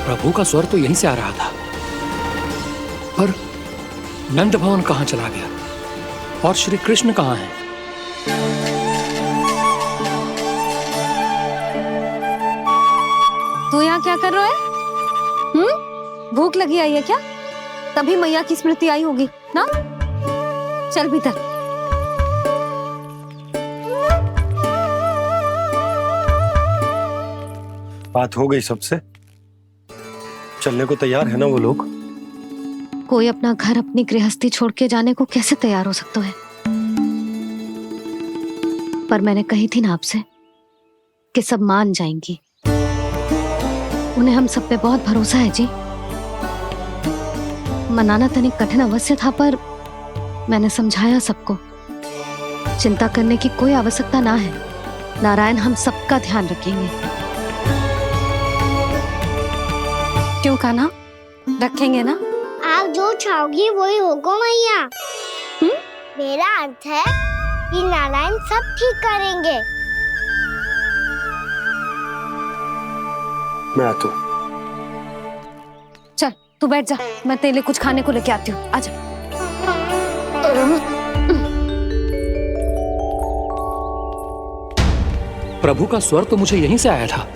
प्रभु का स्वर तो यहीं से आ रहा था, पर नंद भवन कहां चला गया और श्री कृष्ण कहां हैं? तू यहाँ क्या कर रहा है? भूख लगी आई है क्या? तभी मैया की स्मृति आई होगी ना? चल भीतर। बात हो गई सबसे? चलने को तैयार है ना वो लोग? कोई अपना घर अपनी गृहस्थी छोड़ के जाने को कैसे तैयार हो सकता है? पर मैंने कही थी ना आपसे कि सब मान जाएंगी। उन्हें हम सब पे बहुत भरोसा है जी। मनाना तनिक कठिन अवश्य था, पर मैंने समझाया सबको। चिंता करने की कोई आवश्यकता ना है। नारायण हम सबका ध्यान रखेंगे। क्यों कान्हा, रखेंगे ना? आप जो चाहोगी वही होगा मैया। मेरा अर्थ है कि नारायण सब ठीक करेंगे। मैं आता हूँ। चल तू बैठ जा, मैं तेरे लिए कुछ खाने को लेके आती हूँ। आजा। प्रभु का स्वर तो मुझे यहीं से आया था,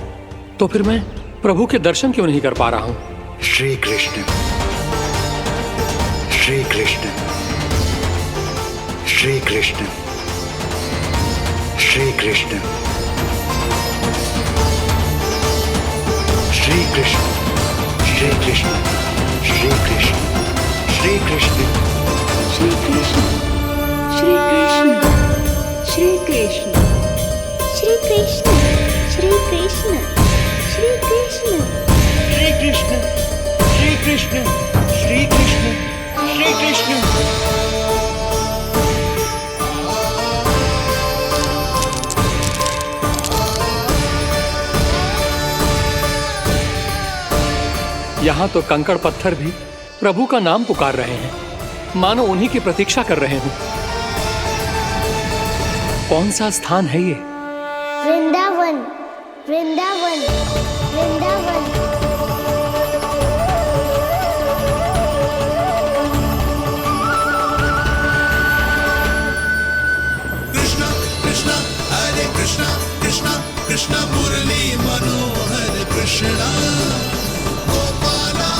तो फिर मैं प्रभु के दर्शन क्यों नहीं कर पा रहा हूँ? श्री कृष्ण, श्री कृष्ण, श्री कृष्ण, श्री कृष्ण, श्री कृष्ण, श्री कृष्ण, श्री कृष्ण, श्री कृष्ण, श्री कृष्ण, श्री कृष्ण, श्री कृष्ण, श्री कृष्ण, श्री कृष्ण, श्री कृष्ण, श्री कृष्ण, श्री कृष्ण, श्री कृष्ण, श्री कृष्ण। यहाँ तो कंकड़ पत्थर भी प्रभु का नाम पुकार रहे हैं, मानो उन्हीं की प्रतीक्षा कर रहे हों। कौन सा स्थान है ये? वृंदावन, वृंदावन, वृंदावन। कृष्णा कृष्णा हरे कृष्णा, कृष्णा कृष्णा मुरली मनोहर कृष्णा, गोपाला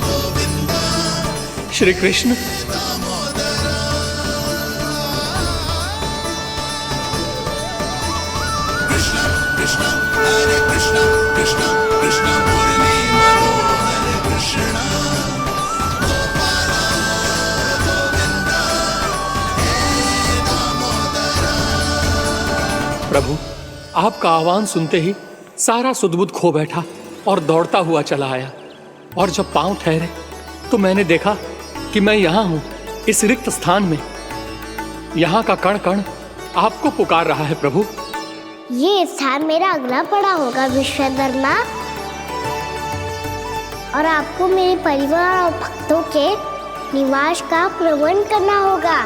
गोविंदा श्री कृष्ण। दामोदरा। कृष्णा कृष्णा हरे कृष्णा, कृष्णा कृष्णा मुरली मनोहर कृष्णा, गोपाला गोविंदा हे दामोदरा। प्रभु, आपका आह्वान सुनते ही सारा सुध-बुध खो बैठा और दौड़ता हुआ चला आया, और जब पांव ठहरे तो मैंने देखा कि मैं यहाँ हूँ, इस रिक्त स्थान में। यहाँ का कण कण आपको पुकार रहा है प्रभु। ये स्थान मेरा अगला पड़ा होगा विश्वकर्मा, और आपको मेरे परिवार और भक्तों के निवास का प्रबंध करना होगा।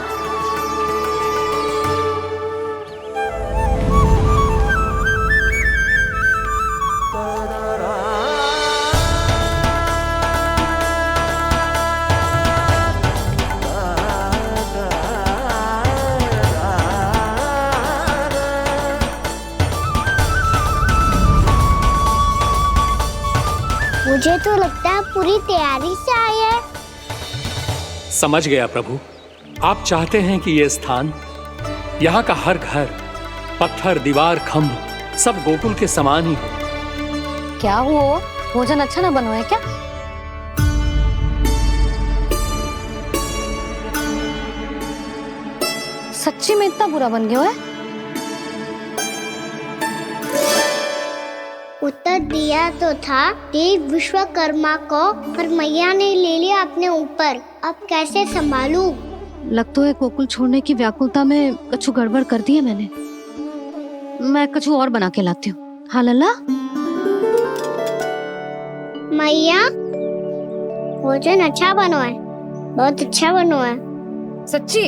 मुझे तो लगता है पूरी तैयारी से आए हैं। समझ गया प्रभु, आप चाहते हैं कि यह स्थान, यहाँ का हर घर, पत्थर, दीवार, खंभ सब गोकुल के समान ही हो। क्या हुआ? भोजन अच्छा ना बना है क्या? सच्ची में इतना बुरा बन गया है? उत्तर दिया तो था देव विश्वकर्मा को, पर मैया ने ले लिया अपने ऊपर। अब कैसे संभालूं? लगता है गोकुल छोड़ने की व्याकुलता में कछु गड़बड़ कर दी है मैंने। मैं कछु और बना के लाती हूँ। हाँ लल्ला? मैया, भोजन अच्छा बनो है, बहुत अच्छा बनो है। सच्ची?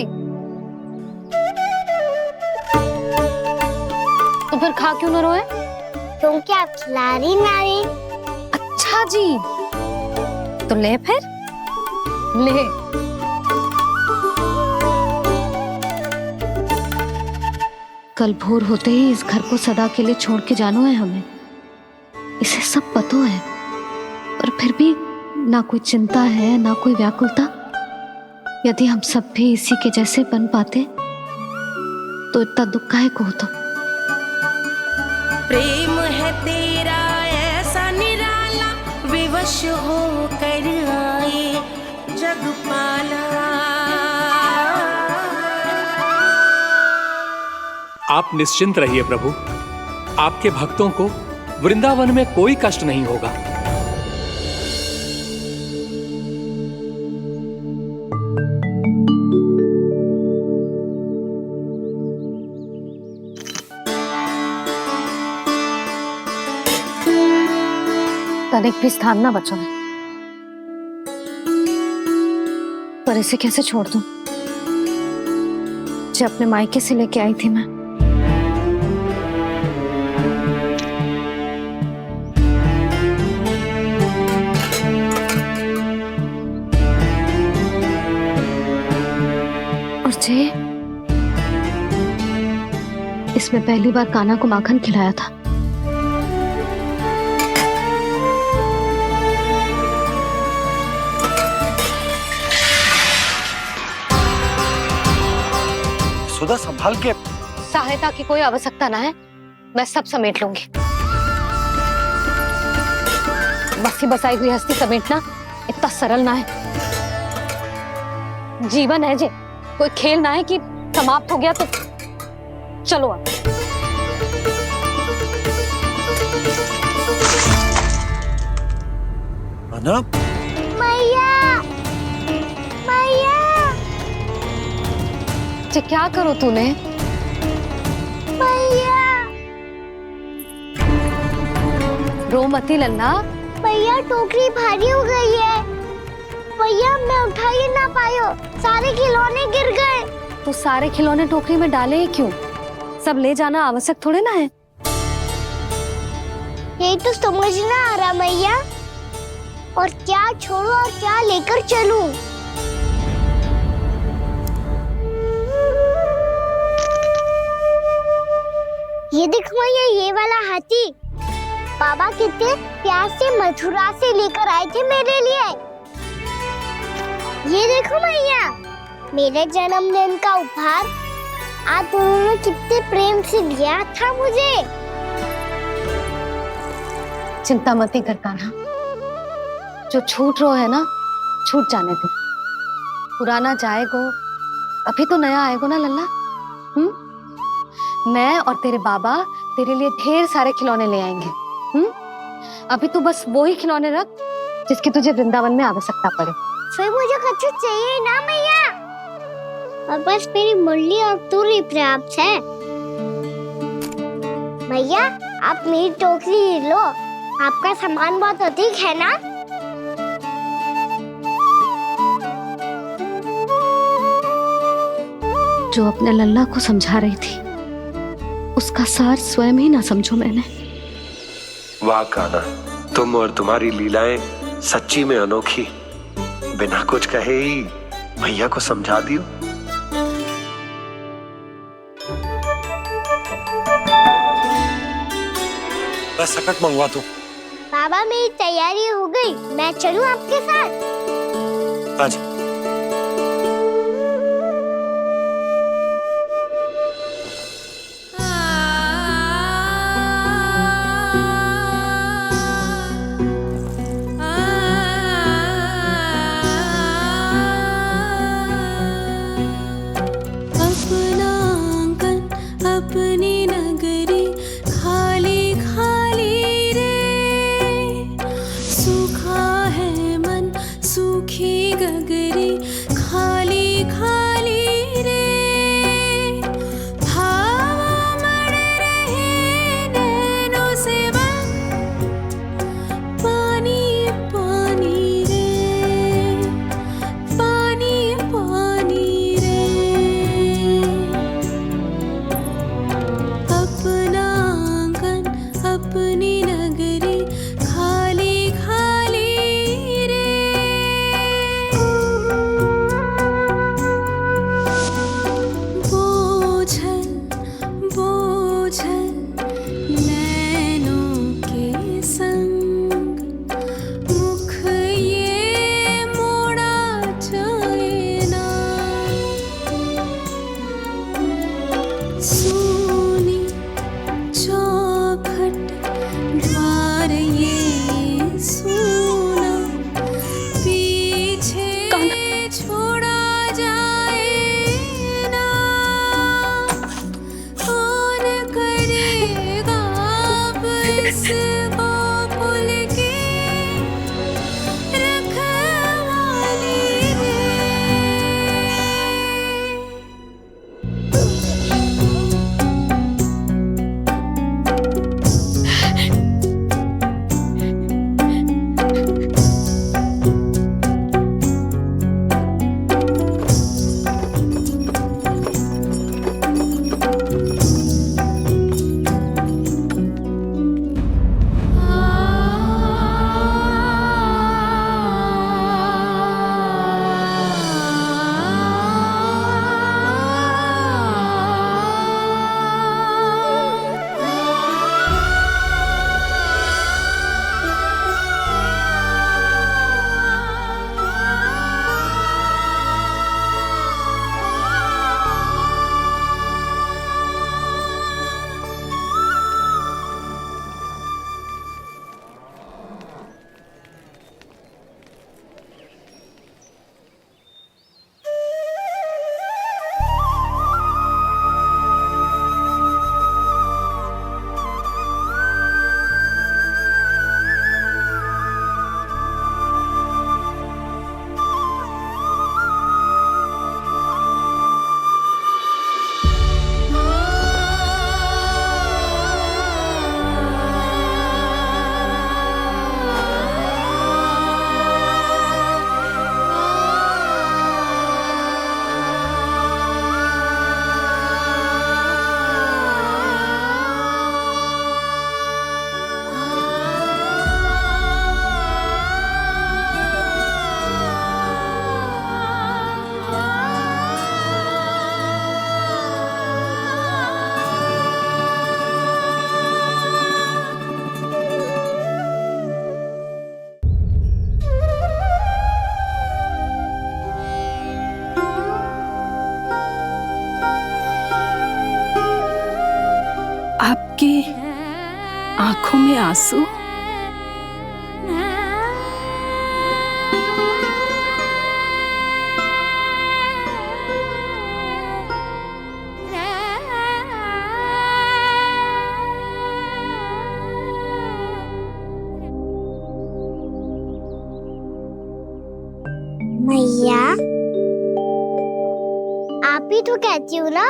तो फिर खा क्यों न रोए? तुम क्या खिला रही नारी? अच्छा था जी। तो ले फिर ले। कल भोर होते ही इस घर को सदा के लिए छोड़ के जाना है हमें, इसे सब पता है, पर फिर भी ना कोई चिंता है ना कोई व्याकुलता। यदि हम सब भी इसी के जैसे बन पाते तो इतना दुख काहे को होता। प्रेम है तेरा ऐसा निराला, विवश हो कर आए जग पाला। आप निश्चिंत रहिए प्रभु, आपके भक्तों को वृंदावन में कोई कष्ट नहीं होगा। तनिक भी स्थान ना बचो है, पर इसे कैसे छोड़ दूं जो अपने मायके से लेके आई थी मैं। और जे इसमें पहली बार कान्हा को माखन खिलाया था। सुधा संभाल के। सहायता की कोई आवश्यकता ना है, मैं सब समेट लूंगी। बसी बसाई हुई हस्ती समेटना इतना सरल ना है। जीवन है जे, कोई खेल ना है कि समाप्त हो गया तो चलो अब। अना मैया मैया जे क्या करो तूने? मैया रो मती लल्ला। भैया टोकरी भारी हो गई है। भैया मैं उठा ही ना पायो, सारे खिलौने गिर गए। तो सारे खिलौने टोकरी में डाले ही क्यों? सब ले जाना आवश्यक थोड़े ना है। यही तो समझ ना आ रहा मैया, और क्या छोड़ू और क्या लेकर चलूं? ये देख मैया, ये वाला हाथी बाबा कितने प्यार से मथुरा से लेकर आए थे मेरे लिए। ये देखो मैया, मेरे जन्मदिन का उपहार आप दोनों ने कितने प्रेम से दिया था मुझे। चिंता मती कर कान्हा, जो छूट रो है ना छूट जाने दे। पुराना जाएगो, अभी तो नया आएगो ना लल्ला। मैं और तेरे बाबा तेरे लिए ढेर सारे खिलौने ले आएंगे। अभी तू बस वो ही खिलौने रख जिसकी तुझे वृंदावन में आवश्यकता पड़े। फिर मुझे कच्चू चाहिए ना मैया, और बस मेरी मुरली और तुरी पर्याप्त है। भैया आप मेरी टोकरी लो, आपका सामान बहुत अधिक है ना। जो अपने लल्ला को समझा रही थी उसका सार स्वयं ही ना समझो मैंने। वाह कान्हा, तुम और तुम्हारी लीलाएं सच्ची में अनोखी। बिना कुछ कहे ही भैया को समझा दियो। मैं सकट मंगवा दूं। बाबा मेरी तैयारी हो गई, मैं चलूं आपके साथ? आजा। अपना आंगन अपनी नगरी खाली खाली रे, सूखा है मन सूखी गगरी। आंखों में आंसू। मैया, आप ही तो कहती हो ना,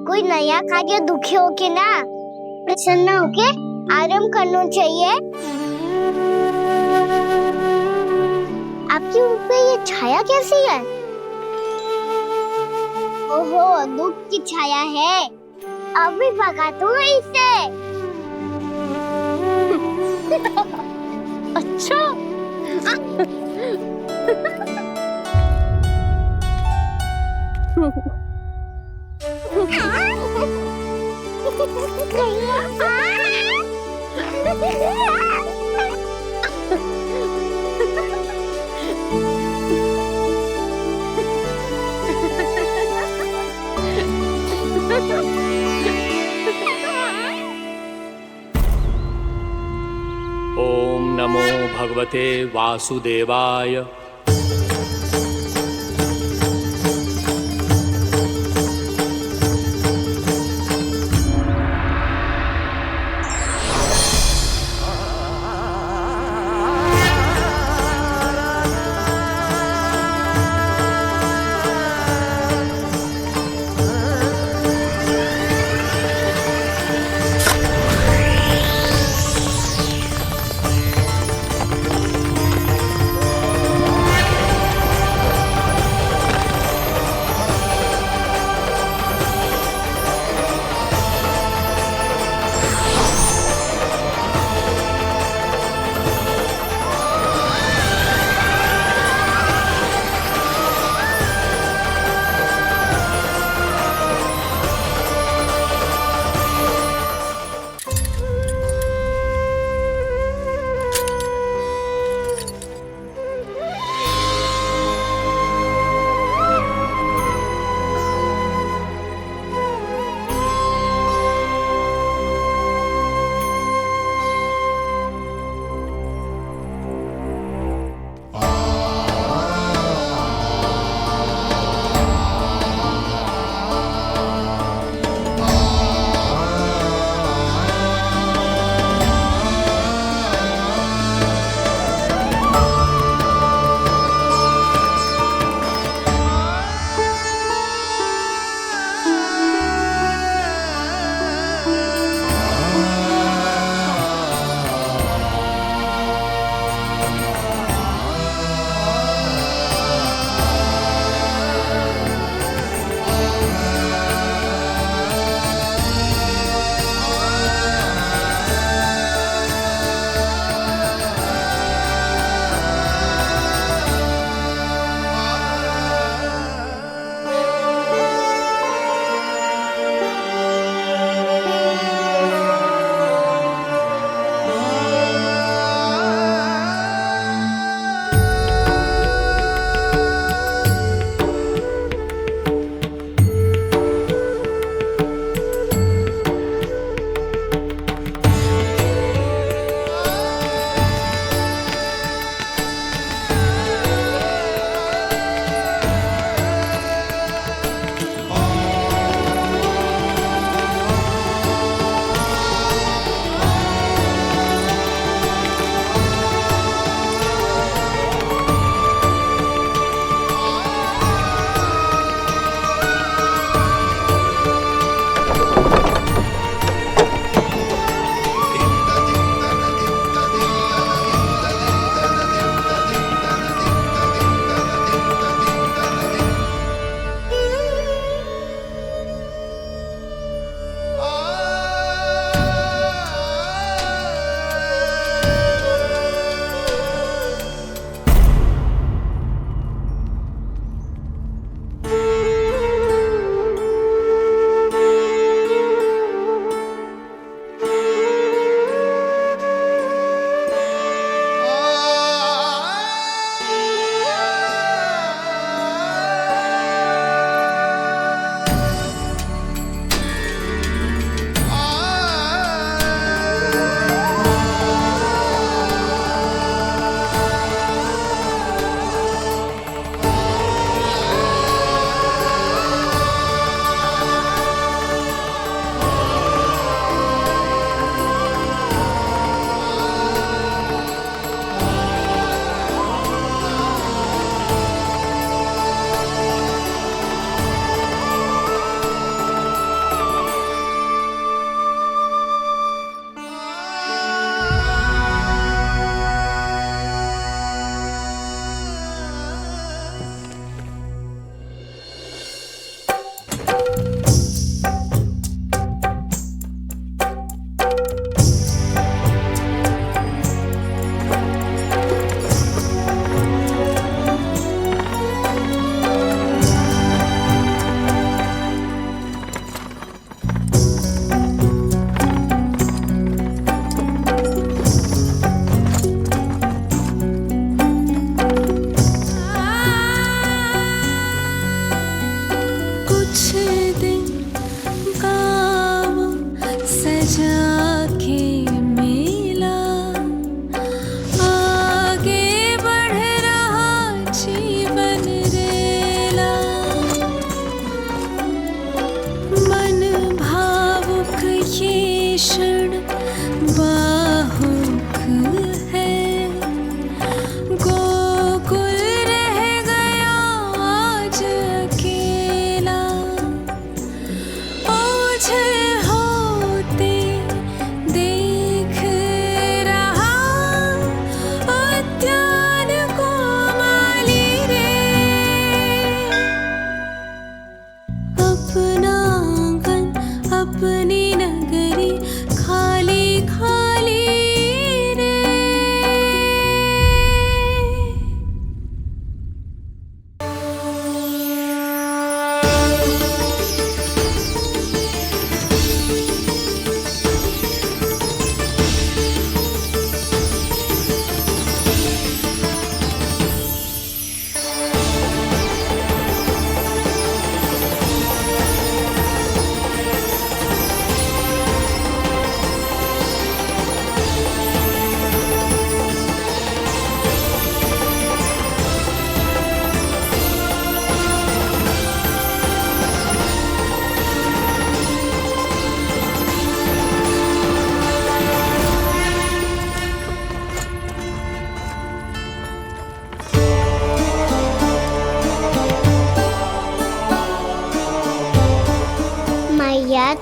कोई नया खा के दुखी होके ना, प्रसन्न होके आराम करना चाहिए। आपके मुंह पे ये छाया कैसी है? ओहो, दुख की छाया है। अभी भगा दूं इसे। अच्छा। ओम नमो भगवते वासुदेवाय।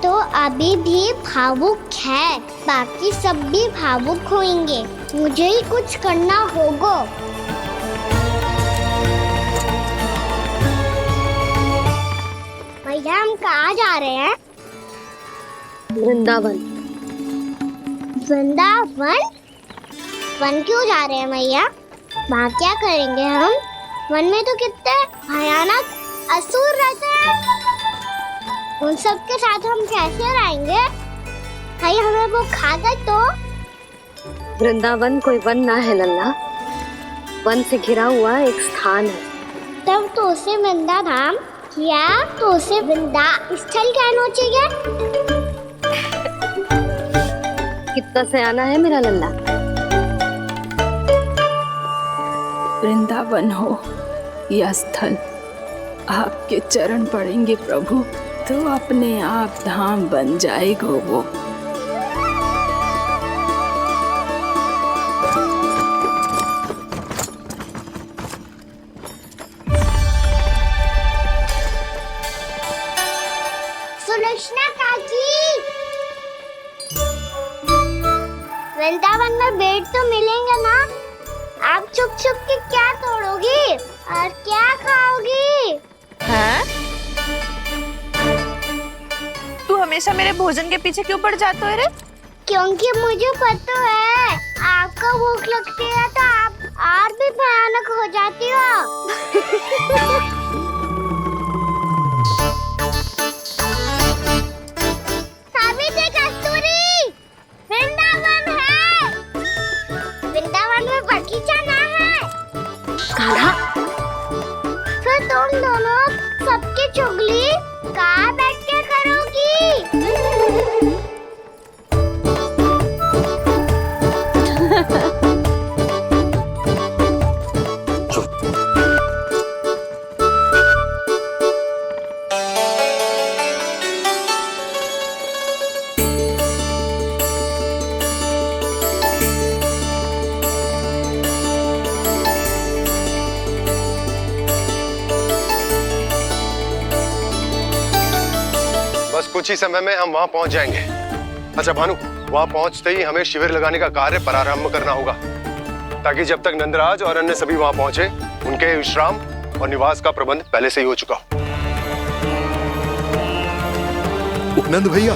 तो अभी भी भावुक है, बाकी सब भी भावुक होंगे। मुझे ही कुछ करना होगा। भैया हम कहाँ जा रहे हैं? वृंदावन। वृंदावन? वन क्यों जा रहे हैं भैया? वहाँ क्या करेंगे हम? वन में तो कितने भयानक असुर रहते हैं। उन सब के साथ हम कैसे रहेंगे? कहीं हमें वो खा गए तो? वृंदावन कोई वन ना है लल्ला, वन से घिरा हुआ एक स्थान है। तब तो उसे वृंदा धाम या तो उसे वृंदा स्थल कहना चाहिए। कितना सयाना है मेरा लल्ला। वृंदावन हो या स्थल, आपके चरण पड़ेंगे प्रभु तो अपने आप धाम बन जाएगा वो। सुलक्षणा काकी, वृंदावन में बेट तो मिलेंगे ना? आप छुप छुप के क्या तोड़ोगी और क्या खाओगी? हाँ? तू हमेशा मेरे भोजन के पीछे क्यों पड़ जाता है रे? क्योंकि मुझे पता है आपको भूख लगती है तो आप और भी भयानक हो जाती हो। सावित्री, कस्तूरी, वृंदावन है। वृंदावन में बगीचा ना है। कान्हा, फिर तुम दोनों सबकी चुगली कहाँ बैठ के करोगी? बस कुछ ही समय में हम वहां पहुंच जाएंगे। अच्छा भानु, वहां पहुंचते ही हमें शिविर लगाने का कार्य प्रारंभ करना होगा, ताकि जब तक नंदराज और अन्य सभी वहां पहुंचे उनके विश्राम और निवास का प्रबंध पहले से ही हो चुका हो। उपनंद भैया,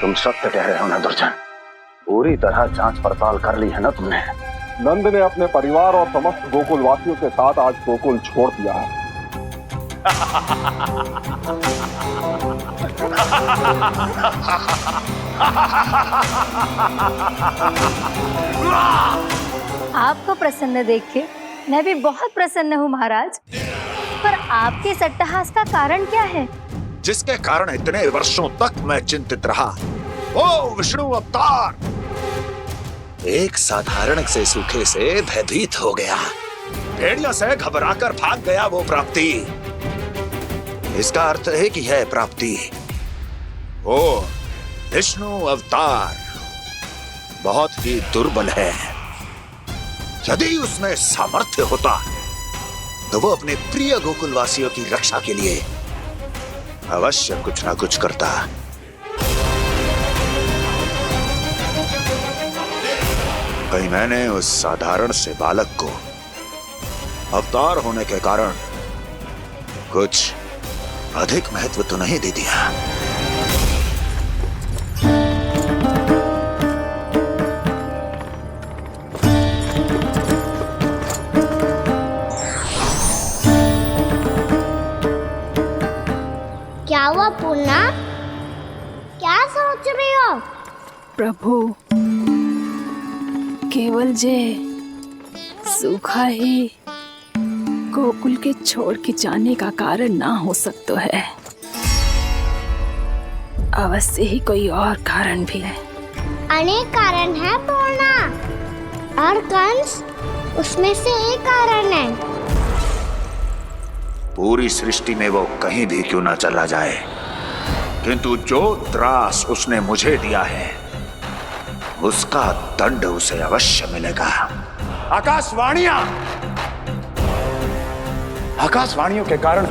तुम सत्य कह रहे हो ना दुर्जन? पूरी तरह जांच पड़ताल कर ली है ना तुमने? नंद ने अपने परिवार और समस्त गोकुल वासियों के साथ आज गोकुल छोड़ दिया है। आपको प्रसन्न देख के मैं भी बहुत प्रसन्न हूँ महाराज। पर आपके इस अट्टहास का कारण क्या है? जिसके कारण इतने वर्षों तक मैं चिंतित रहा, ओ विष्णु अवतार एक साधारण से सूखे से भयभीत हो गया, भेड़ियों से घबराकर भाग गया वो प्राप्ति। इसका अर्थ है कि यह प्राप्ति वो विष्णु अवतार बहुत ही दुर्बल है। यदि उसमें सामर्थ्य होता तो वो अपने प्रिय गोकुलवासियों की रक्षा के लिए अवश्य कुछ ना कुछ करता। कहीं मैंने उस साधारण से बालक को अवतार होने के कारण कुछ अधिक महत्व तो नहीं दे दिया? क्या हुआ पूर्णा? क्या सोच रही हो? प्रभु, केवल जे सूखा ही गोकुल के छोड़ के जाने का कारण ना हो सकता है, अवश्य ही कोई और कारण भी है। अनेक कारण है पूर्णा, और कंस उसमें से एक कारण है। पूरी सृष्टि में वो कहीं भी क्यों ना चला जाए, किंतु जो त्रास उसने मुझे दिया है उसका दंड उसे अवश्य मिलेगा। आकाशवाणियों के कारण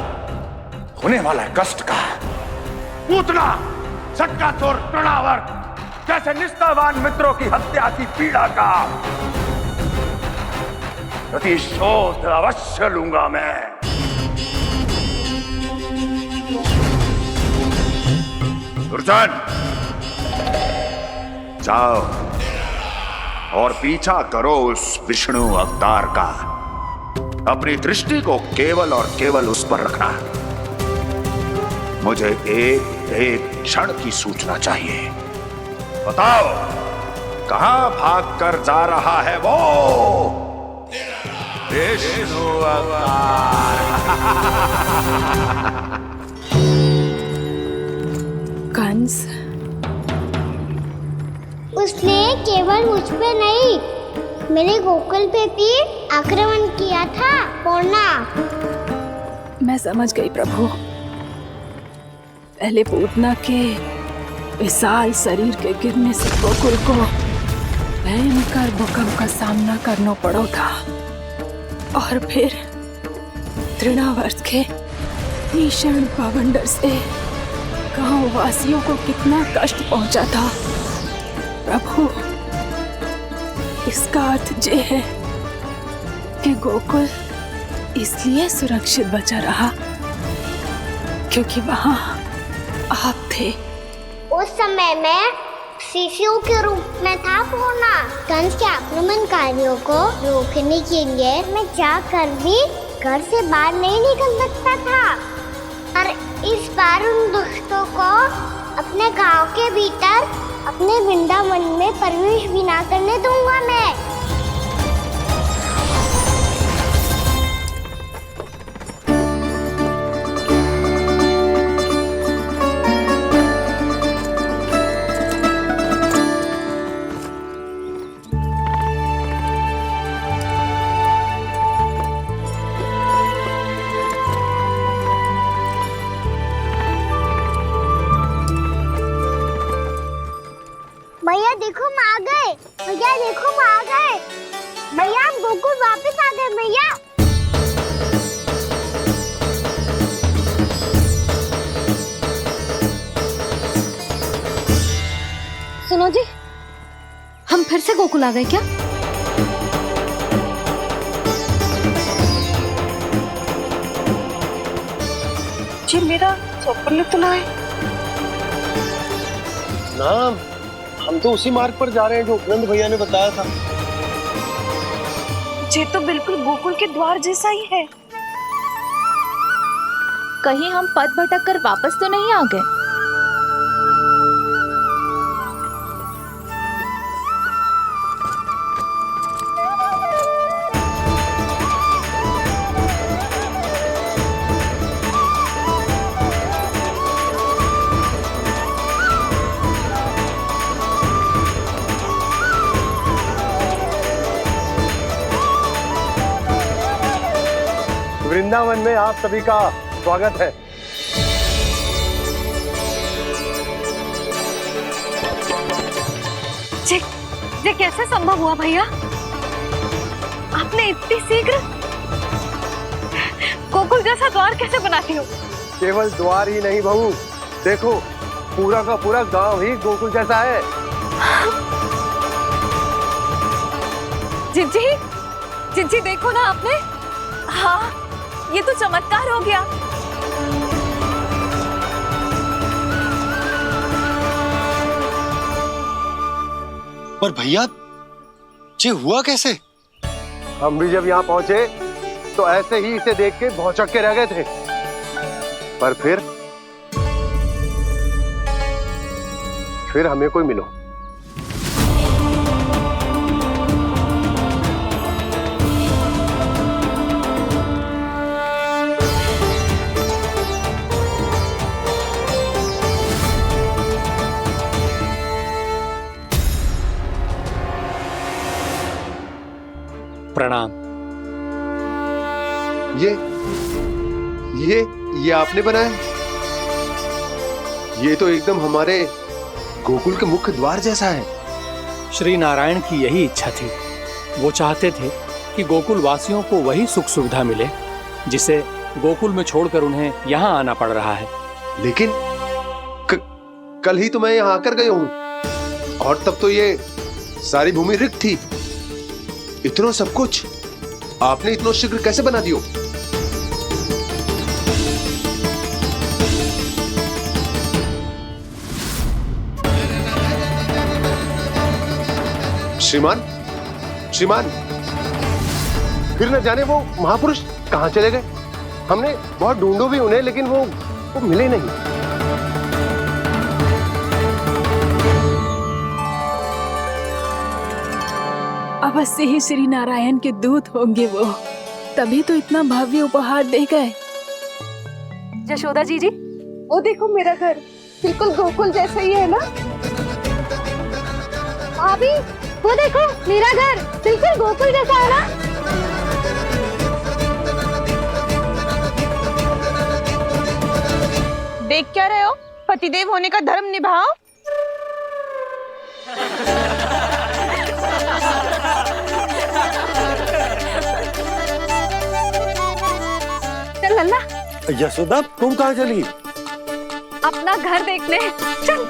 होने वाला कष्ट का पूतना सटकासुर तृणावर जैसे निष्ठावान मित्रों की हत्या की पीड़ा का प्रतिशोध अवश्य लूंगा मैं। दुर्जन, जाओ और पीछा करो उस विष्णु अवतार का। अपनी दृष्टि को केवल और केवल उस पर रखना। मुझे एक एक क्षण की सूचना चाहिए। बताओ, कहां भागकर जा रहा है वो विष्णु अवतार? कंस, उसने केवल मुझ पे नहीं, मेरे गोकुल पे भी आक्रमण किया था पूर्णा। मैं समझ गई प्रभु। पहले पूतना के विशाल शरीर के गिरने से गोकुल को भयंकर भूकंप का सामना करना पड़ा था, और फिर तृणावर्त के भीषण पावंडर से गांव वासियों को कितना कष्ट पहुंचा था। प्रभु, इसका अर्थ ये है कि गोकुल इसलिए सुरक्षित बचा रहा क्योंकि वहां आप थे। उस समय मैं शिशु के रूप में था पूर्णा। कंस के आक्रमणकारियों को रोकने के लिए मैं जाकर भी घर से बाहर नहीं निकल सकता था, और इस बार उन दुष्टों को अपने गांव के भीतर, अपने वृंदावन में प्रवेश भी ना करने दूंगा मैं। भैया देखो हम आ गए, भैया देखो हम आ गए, भैया हम गोकुल वापस आ गए भैया। सुनो जी, हम फिर से गोकुल आ गए क्या? जी मेरा स्वप्न तो ना है। ना, हम तो उसी मार्ग पर जा रहे हैं जो उपनंद भैया ने बताया था। ये तो बिल्कुल गोकुल के द्वार जैसा ही है। कहीं हम पथ भटक कर वापस तो नहीं आ गए? वृंदावन में आप सभी का स्वागत है। ये कैसे संभव हुआ भैया? आपने इतनी शीघ्र गोकुल जैसा द्वार कैसे बनाती हो? केवल द्वार ही नहीं बहू, देखो पूरा का पूरा गांव ही गोकुल जैसा है। जिज्जी देखो ना आपने। हाँ, ये तो चमत्कार हो गया। पर भैया, ये हुआ कैसे? हम भी जब यहाँ पहुंचे तो ऐसे ही इसे देख के भौचक के रह गए थे, पर फिर हमें कोई मिलो। प्रणाम। ये आपने बनाया? ये तो एकदम हमारे गोकुल के मुख्य द्वार जैसा है। श्री नारायण की यही इच्छा थी। वो चाहते थे ताकि गोकुल वासियों को वही सुख सुविधा मिले जिसे गोकुल में छोड़कर उन्हें यहाँ आना पड़ रहा है। लेकिन कल ही तो मैं यहाँ आकर गया हूँ और तब तो ये सारी भूमि रिक्त थी। इतना सब कुछ आपने इतना शीघ्र कैसे बना दियो? श्रीमान, श्रीमान, फिर न जाने वो महापुरुष कहाँ चले गए। हमने बहुत ढूंढो भी उन्हें, लेकिन वो मिले नहीं। अवश्य ही श्री नारायण के दूत होंगे वो, तभी तो इतना भव्य उपहार दे गए। यशोदा जी, वो देखो मेरा घर बिल्कुल गोकुल जैसा ही है ना। भाभी, वो देखो मेरा घर बिल्कुल गोकुल जैसा है ना। देख क्या रहे हो? पतिदेव होने का धर्म निभाओ। चल लल्ला, यशोदा तुम कहाँ चली? अपना घर देखने चल।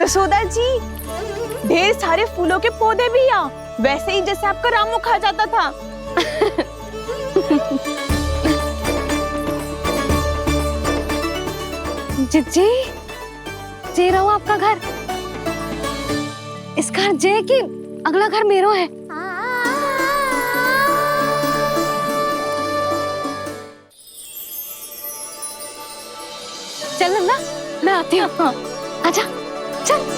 यशोदा जी, ढेर सारे फूलों के पौधे भी यहाँ, वैसे ही जैसे आपका रामू खा जाता था। जिज्जी, जे रहो आपका घर। इस घर जे की अगला घर मेरो है। चल नन्ना, मैं आती हूँ। आजा, चल।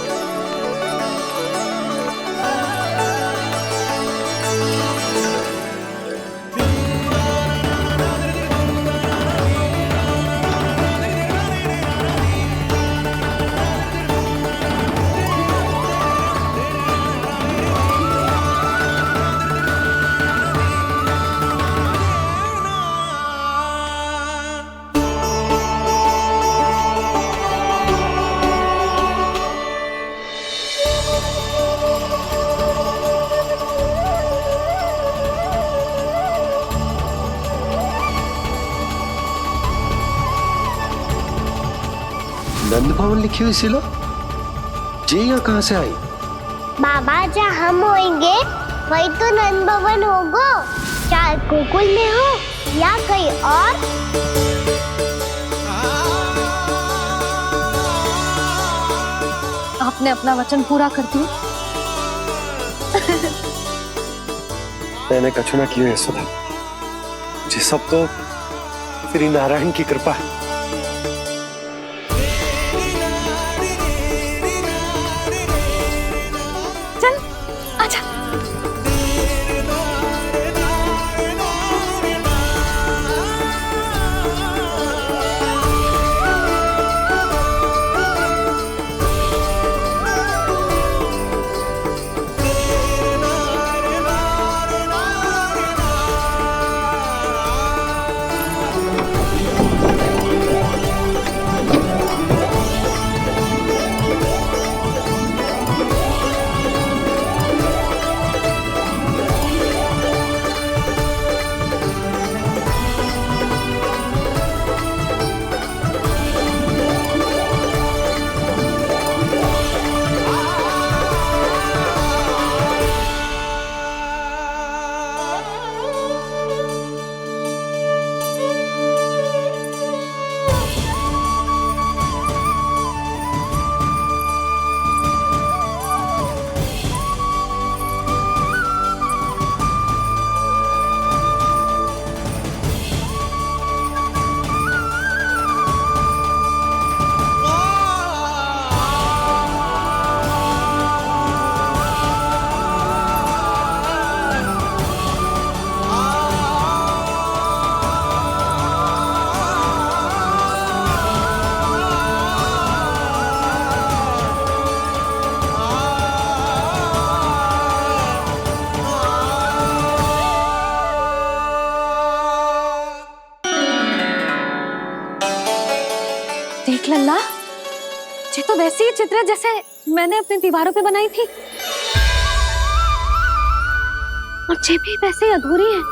नंद भवन लिखी हुई सिलो जी यहाँ कहाँ से आई? बाबा, जहाँ हम होंगे वही तो नंद भवन होगा। चाहे गोकुल में हो या कहीं और। आपने अपना वचन पूरा कर दिया। मैंने कछु ना किया यशोदा जी, सब तो श्री नारायण की कृपा है। चल, आजा। देख लल्ला, ये तो वैसी ही चित्र है जैसे मैंने अपनी दीवारों पे बनाई थी, और ये भी वैसे ही अधूरी है।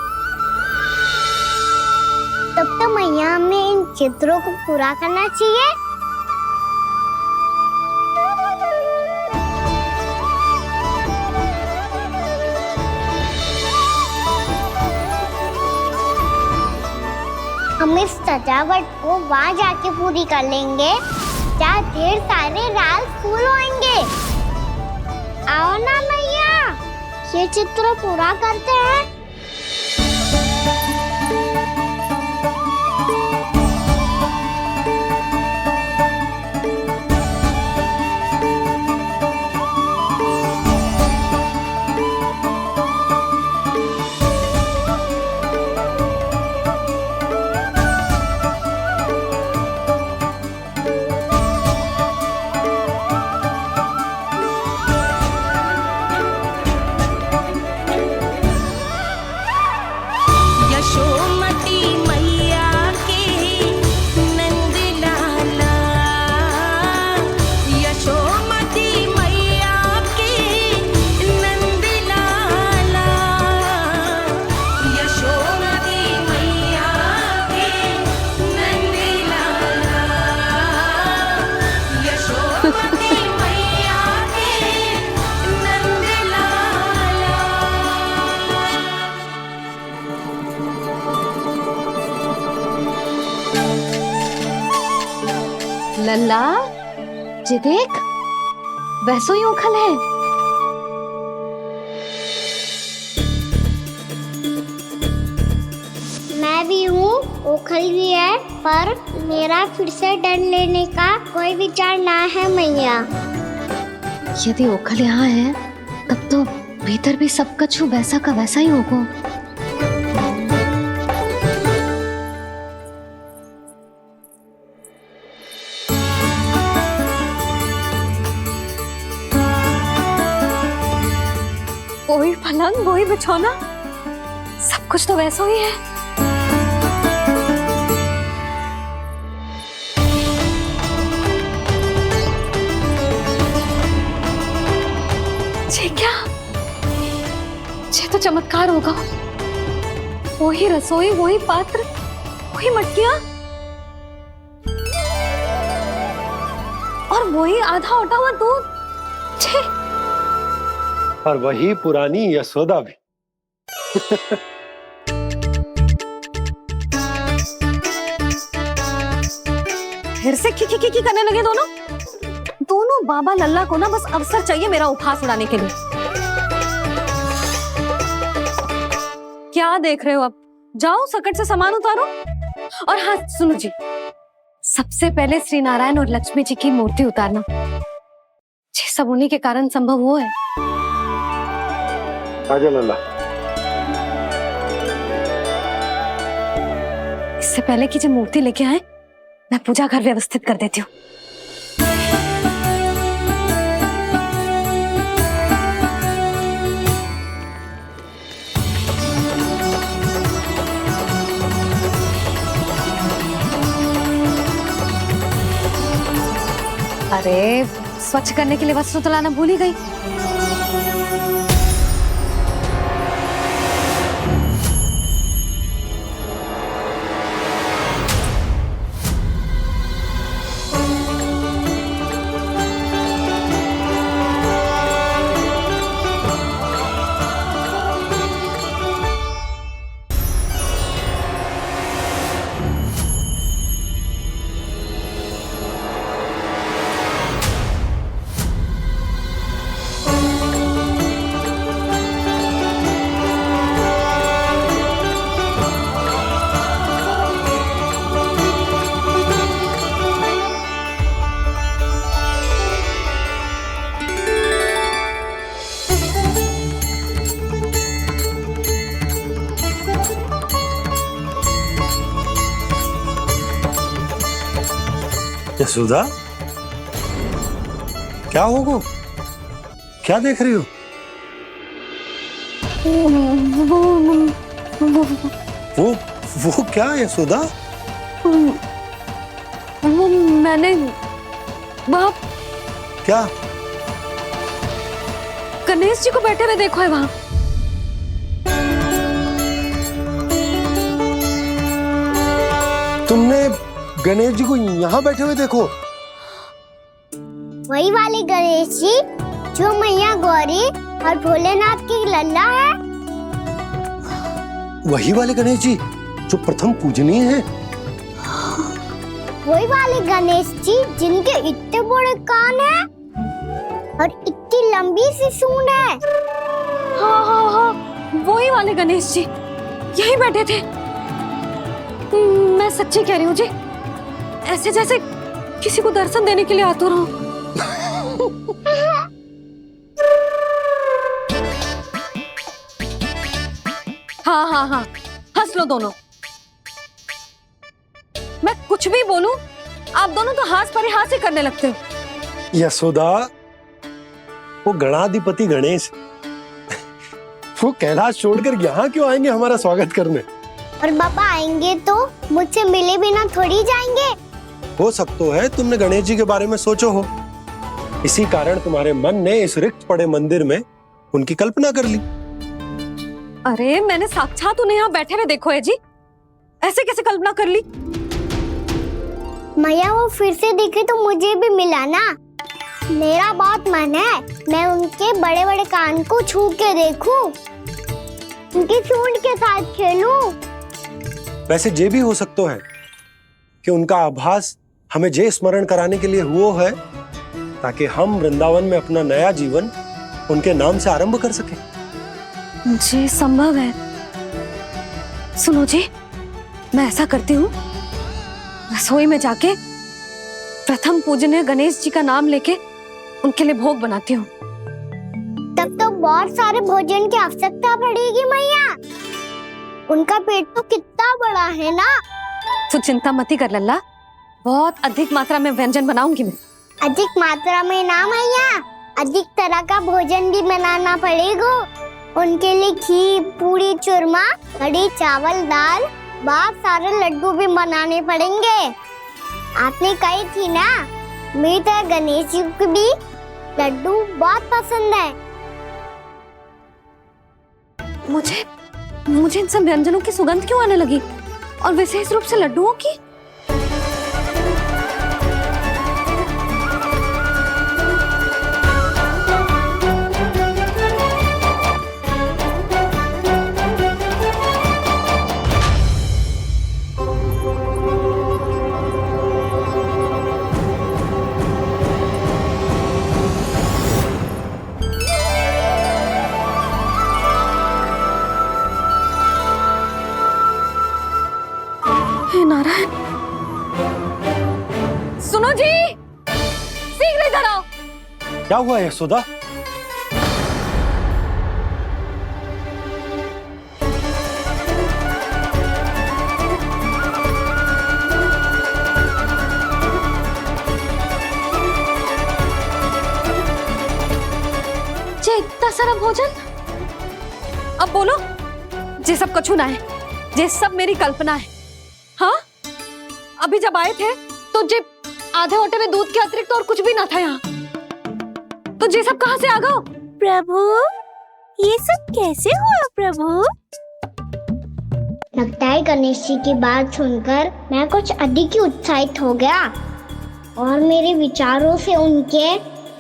तब तो मैया हमें इन चित्रों को पूरा करना चाहिए। हम इस सजावट को वहाँ जाके पूरी कर लेंगे जहाँ ढेर सारे लाल फूल होंगे। आओ ना मैया, ये चित्र पूरा करते हैं। यशोमती मैया के नंद लाला, यशोमती मैया के नंद लाला, यशोमती मैया के नंद लाला, यशोमती मैया के नंद लाला। लल्ला, ये देख, वैसो ही उखल है। मैं भी हूँ, ओखल भी है, पर मेरा फिर से डर लेने का कोई विचार ना है मैया। यदि ओखल यहाँ है, तब तो भीतर भी सब कछु वैसा का वैसा ही होगा। वही पलंग, वही बिछौना, सब कुछ तो वैसा ही है। ये क्या? ये तो चमत्कार होगा। वही रसोई, वही पात्र, वही मटकियां, और वही आधा उटा हुआ दूध। छे! और वही पुरानी यशोदा भी। फिर से खी करने लगे दोनों। दोनों बाबा लल्ला को ना बस अवसर चाहिए मेरा उपहास उड़ाने के लिए। क्या देख रहे हो? अब जाओ, सकट से सामान उतारो। और हाँ सुनो जी, सबसे पहले श्री नारायण और लक्ष्मी जी की मूर्ति उतारना। ये सब उन्हीं के कारण संभव हुआ है। आजा लल्ला। इससे पहले कि जो मूर्ति लेके आए, मैं पूजा घर व्यवस्थित कर देती हूँ। अरे, स्वच्छ करने के लिए वस्त्र तो लाना भूल ही गई। यशोदा, क्या होगा? क्या देख रही हो? वो क्या यशोदा? वो मैंने वहाँ क्या? गणेश जी को बैठे हुए देखो है वहाँ। तुमने गणेश जी को यहाँ बैठे हुए देखो? वही वाले गणेश जी जो मैया गौरी और भोलेनाथ की लल्ला है। वही वाले गणेश जी जो प्रथम पूजनीय हैं? वही वाले गणेश जी जिनके इतने बड़े कान हैं और इतनी लंबी सी सूंड है। हाँ हाँ हाँ, वही वाले गणेश जी यही बैठे थे। मैं सच्ची कह रही हूँ जी, ऐसे जैसे किसी को दर्शन देने के लिए आतुर हूँ। हाँ हाँ हाँ, हंस लो दोनों। मैं कुछ भी बोलूं, आप दोनों तो हास परिहास ही करने लगते हो। यशोदा, वो गणाधिपति गणेश वो कैलाश छोड़कर यहाँ क्यों आएंगे हमारा स्वागत करने? और बाबा आएंगे तो मुझसे मिले बिना थोड़ी जाएंगे। हो सकता है तुमने गणेश जी के बारे में सोचो हो, इसी कारण तुम्हारे मन ने इस रिक्त पड़े मंदिर में उनकी कल्पना कर ली। अरे मैंने साक्षात उन्हें यहाँ बैठे हुए देखो है जी, ऐसे कैसे कल्पना कर ली? मैया वो फिर से दिखे तो मुझे भी मिला ना। मेरा बहुत मन है मैं उनके बड़े बड़े कान को छू के देखूं, उनकी सूंड के साथ खेलूं। वैसे ये भी हो सकता है कि उनका आभास हमें जे स्मरण कराने के लिए हुआ है ताकि हम वृंदावन में अपना नया जीवन उनके नाम से आरंभ कर सके। जी संभव है। सुनो जी, मैं ऐसा करती हूँ, रसोई में जाके प्रथम पूजनीय गणेश जी का नाम लेके उनके लिए भोग बनाती हूँ। तब तो बहुत सारे भोजन की आवश्यकता पड़ेगी मैया, उनका पेट तो कितना बड़ा है ना। तू चिंता मत कर लल्ला, बहुत अधिक मात्रा में व्यंजन बनाऊंगी मैं। अधिक मात्रा में ना मैया, अधिक तरह का भोजन भी बनाना पड़ेगा। उनके लिए खीर, पूरी, चूरमा, कढ़ी, चावल, दाल, बहुत सारे लड्डू भी बनाने पड़ेंगे। आपने कही थी ना, मेरी तरह गणेश जी को भी लड्डू बहुत पसंद है। मुझे इन सब व्यंजनों की सुगंध क्यों आने लगी, और विशेष रूप से लड्डुओं की? नारायण, सुनो जी, शीघ्र इधर आओ। क्या हुआ यशोदा? जे इतना सारा भोजन, अब बोलो, जे सब कछु ना है, जे सब मेरी कल्पना है। हाँ, अभी जब आए थे तो जे आधे ओटे में दूध के अतिरिक्त और कुछ भी ना था यहाँ, तो जे सब कहाँ से आ गए? प्रभु, ये सब कैसे हुआ प्रभु? लगता है गणेश जी की बात सुनकर मैं कुछ अधिक ही उत्साहित हो गया और मेरे विचारों से उनके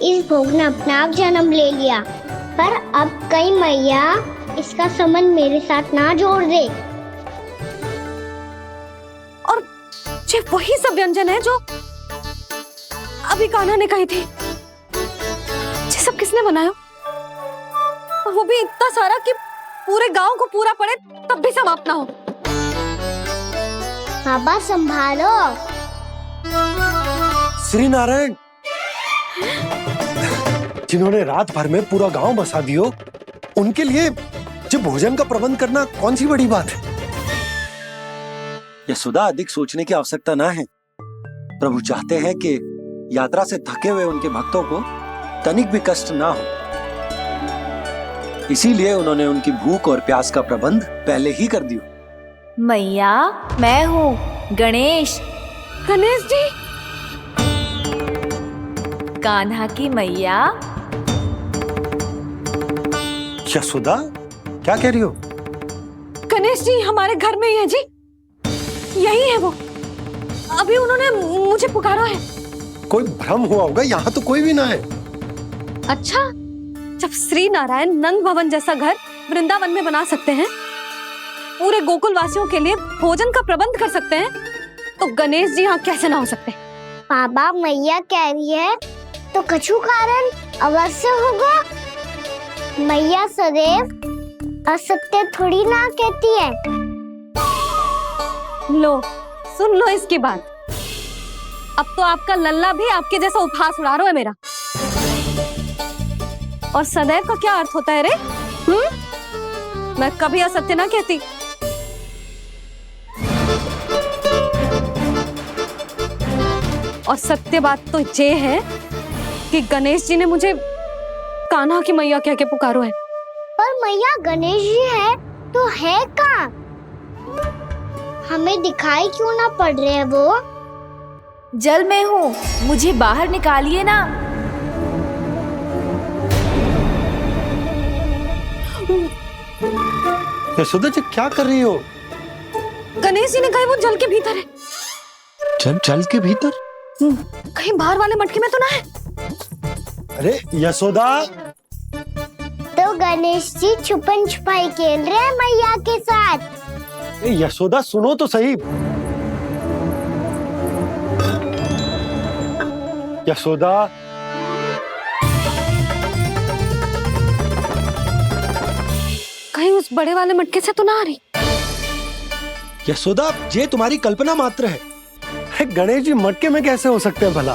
इस भोग ने अपना आप जन्म ले लिया। पर अब कहीं मैया इसका संबंध मेरे साथ ना जोड़ दे। ये वही सब व्यंजन है जो अभी कान्हा ने कही थी। ये सब किसने बनाया? और वो भी इतना सारा कि पूरे गांव को पूरा पड़े तब भी समाप्त ना हो। बाबा संभालो। श्री नारायण, जिन्होंने रात भर में पूरा गांव बसा दियो, उनके लिए जो भोजन का प्रबंध करना कौन सी बड़ी बात है? यशोदा, अधिक सोचने की आवश्यकता ना है। प्रभु चाहते हैं कि यात्रा से थके हुए उनके भक्तों को तनिक भी कष्ट ना हो, इसीलिए उन्होंने उनकी भूख और प्यास का प्रबंध पहले ही कर दिया। मैया, मैं हूँ गणेश। गणेश जी, कान्हा की मैया। यशोदा, क्या कह रही हो? गणेश जी हमारे घर में ही है जी, यही है वो। अभी उन्होंने मुझे पुकारा है। कोई भ्रम हुआ होगा, यहाँ तो कोई भी ना है। अच्छा, जब श्री नारायण नंद भवन जैसा घर वृंदावन में बना सकते हैं, पूरे गोकुल वासियों के लिए भोजन का प्रबंध कर सकते हैं, तो गणेश जी यहाँ कैसे ना हो सकते? बाबा मैया कह रही है तो कछु कारण अवश्य होगा। मैया सदैव असत्य थोड़ी ना कहती है। लो सुन लो इसकी बात। अब तो आपका लल्ला भी आपके जैसा उपहास उड़ा रहा है मेरा। और सदैव का क्या अर्थ होता है रे? मैं कभी असत्य ना कहती। और सत्य बात तो ये है कि गणेश जी ने मुझे कान्हा की मैया कह के पुकारो है। पर मैया गणेश जी है तो है कहाँ? हमें दिखाई क्यों ना पड़ रहे हैं वो? जल में हूँ, मुझे बाहर निकालिए ना। यशोदा जी क्या कर रही हो? गणेश जी ने कहा वो जल के भीतर है। जल के भीतर? कहीं बाहर वाले मटके में तो ना है? अरे यशोदा, तो गणेश जी छुपन छुपाई खेल रहे हैं मैया के साथ। यशोदा सुनो तो सही। यशोदा, कहीं उस बड़े वाले मटके से तो ना आ रही? यशोदा, ये तुम्हारी कल्पना मात्र है। गणेश जी मटके में कैसे हो सकते हैं भला?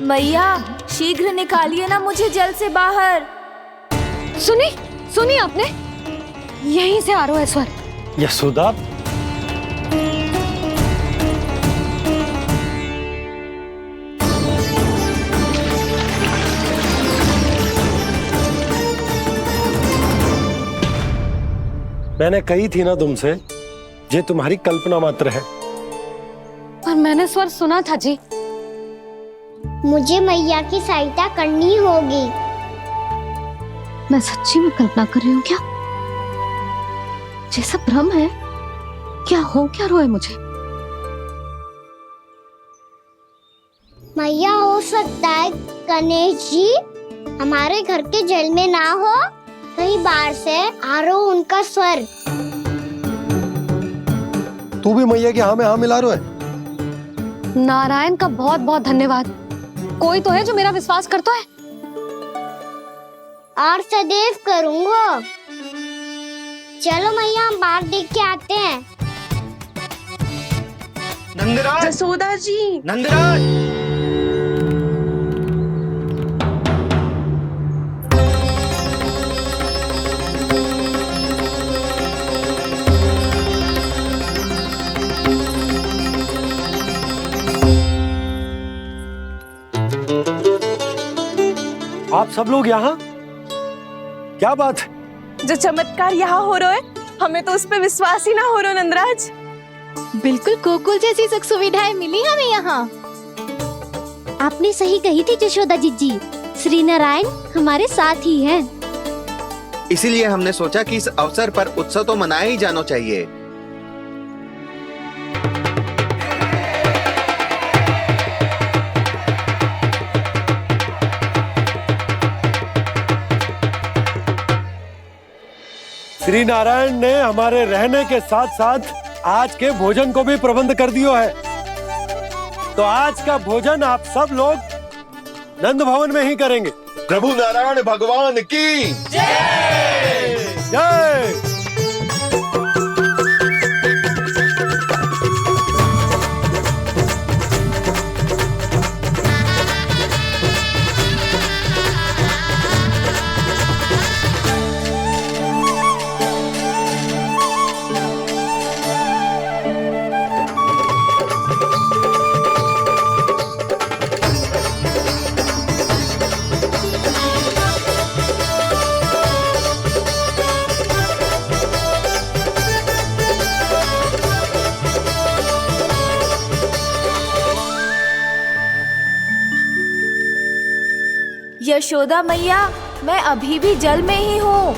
मैया शीघ्र निकालिए ना मुझे जल से बाहर। सुनी आपने? यहीं से आ रहा है स्वर। यशोदा, मैंने कही थी ना तुमसे, ये तुम्हारी कल्पना मात्र है। पर मैंने स्वर सुना था जी। मुझे मैया की सहायता करनी होगी। मैं सच्ची में कल्पना कर रही हूँ क्या? जैसा भ्रम है क्या? हो क्या रहा है मुझे? मैया हो सकता है गणेश जी हमारे घर के जल में ना हो, कहीं बाहर से आ रहा हो उनका स्वर। तू भी मैया के हाँ में हाँ मिला रहा है। नारायण का बहुत बहुत धन्यवाद। कोई तो है जो मेरा विश्वास करता है। और सदैव करूंगा। चलो मैया हम बाहर देख के आते हैं। नंदराज, जसोदा जी, नंदराज, आप सब लोग यहाँ? क्या बात है? जो चमत्कार यहाँ हो रहा है, हमें तो उस पे विश्वास ही ना हो रहा नंदराज। बिल्कुल गोकुल जैसी सुख सुविधाएं मिली हमें यहाँ। आपने सही कही थी यशोदा जीजी, श्री नारायण हमारे साथ ही हैं। इसीलिए हमने सोचा कि इस अवसर पर उत्सव तो मनाया ही जाना चाहिए। श्री नारायण ने हमारे रहने के साथ साथ आज के भोजन को भी प्रबंध कर दिया है। तो आज का भोजन आप सब लोग नंद भवन में ही करेंगे। प्रभु नारायण भगवान की जय जय। यशोदा मैया, मैं अभी भी जल में ही हूँ।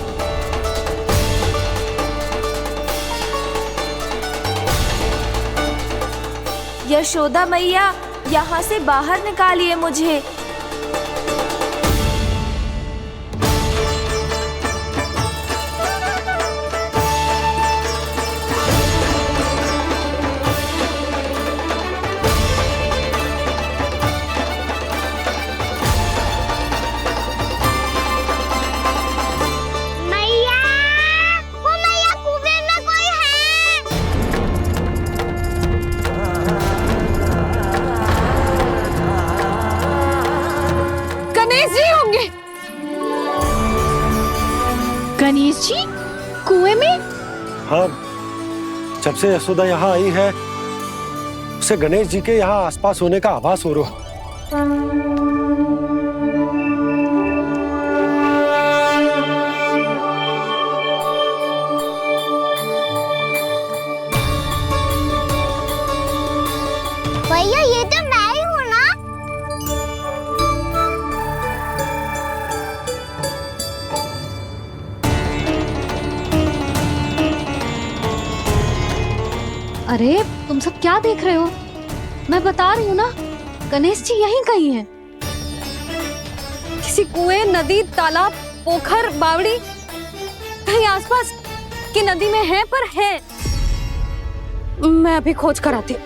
यशोदा मैया, यहाँ से बाहर निकालिए मुझे। मैया, वो मैया कुएं में कोई है। गणेश जी होंगे। गणेश जी कुएं में? हाँ, जब से यशोदा यहाँ आई है उसे गणेश जी के यहाँ आसपास होने का आभास हो रहा। भैया ये तो मैं ही हूँ ना। अरे तुम सब क्या देख रहे हो? मैं बता रही हूँ ना, गणेश जी यहीं कहीं हैं। किसी कुएं, नदी, तालाब, पोखर, बावड़ी कहीं आसपास की नदी में है, पर है। मैं अभी खोज कर आती हूँ।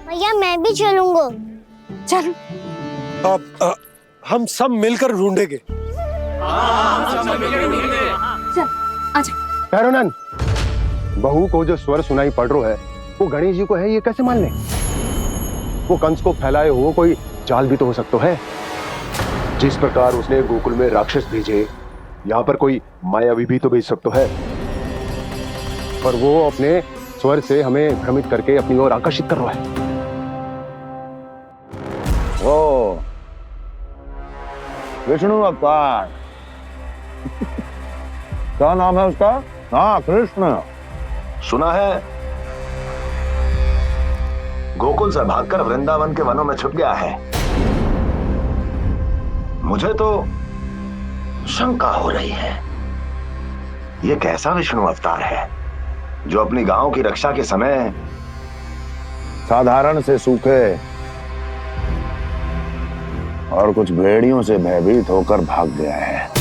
भैया मैं भी चलूंगा। चल। अब हम सब मिलकर ढूंढेंगे। चल, आजा। पैरोनन, बहू को जो स्वर सुनाई पड़ रहा है वो गणेश जी को है, ये कैसे मान ले? वो कंस को फैलाए हुए कोई जाल भी तो हो सकता है। जिस प्रकार उसने गोकुल में राक्षस भेजे, यहाँ पर कोई मायावी भी तो भेज सकता है। पर वो अपने स्वर से हमें भ्रमित करके अपनी ओर आकर्षित कर रहा है। ओ विष्णु अवतार। क्या नाम है उसका? हाँ, कृष्ण। सुना है गोकुल से भागकर वृंदावन के वनों में छुप गया है। मुझे तो शंका हो रही है, ये कैसा विष्णु अवतार है जो अपनी गांव की रक्षा के समय साधारण से सूखे और कुछ भेड़ियों से भयभीत होकर भाग गया है।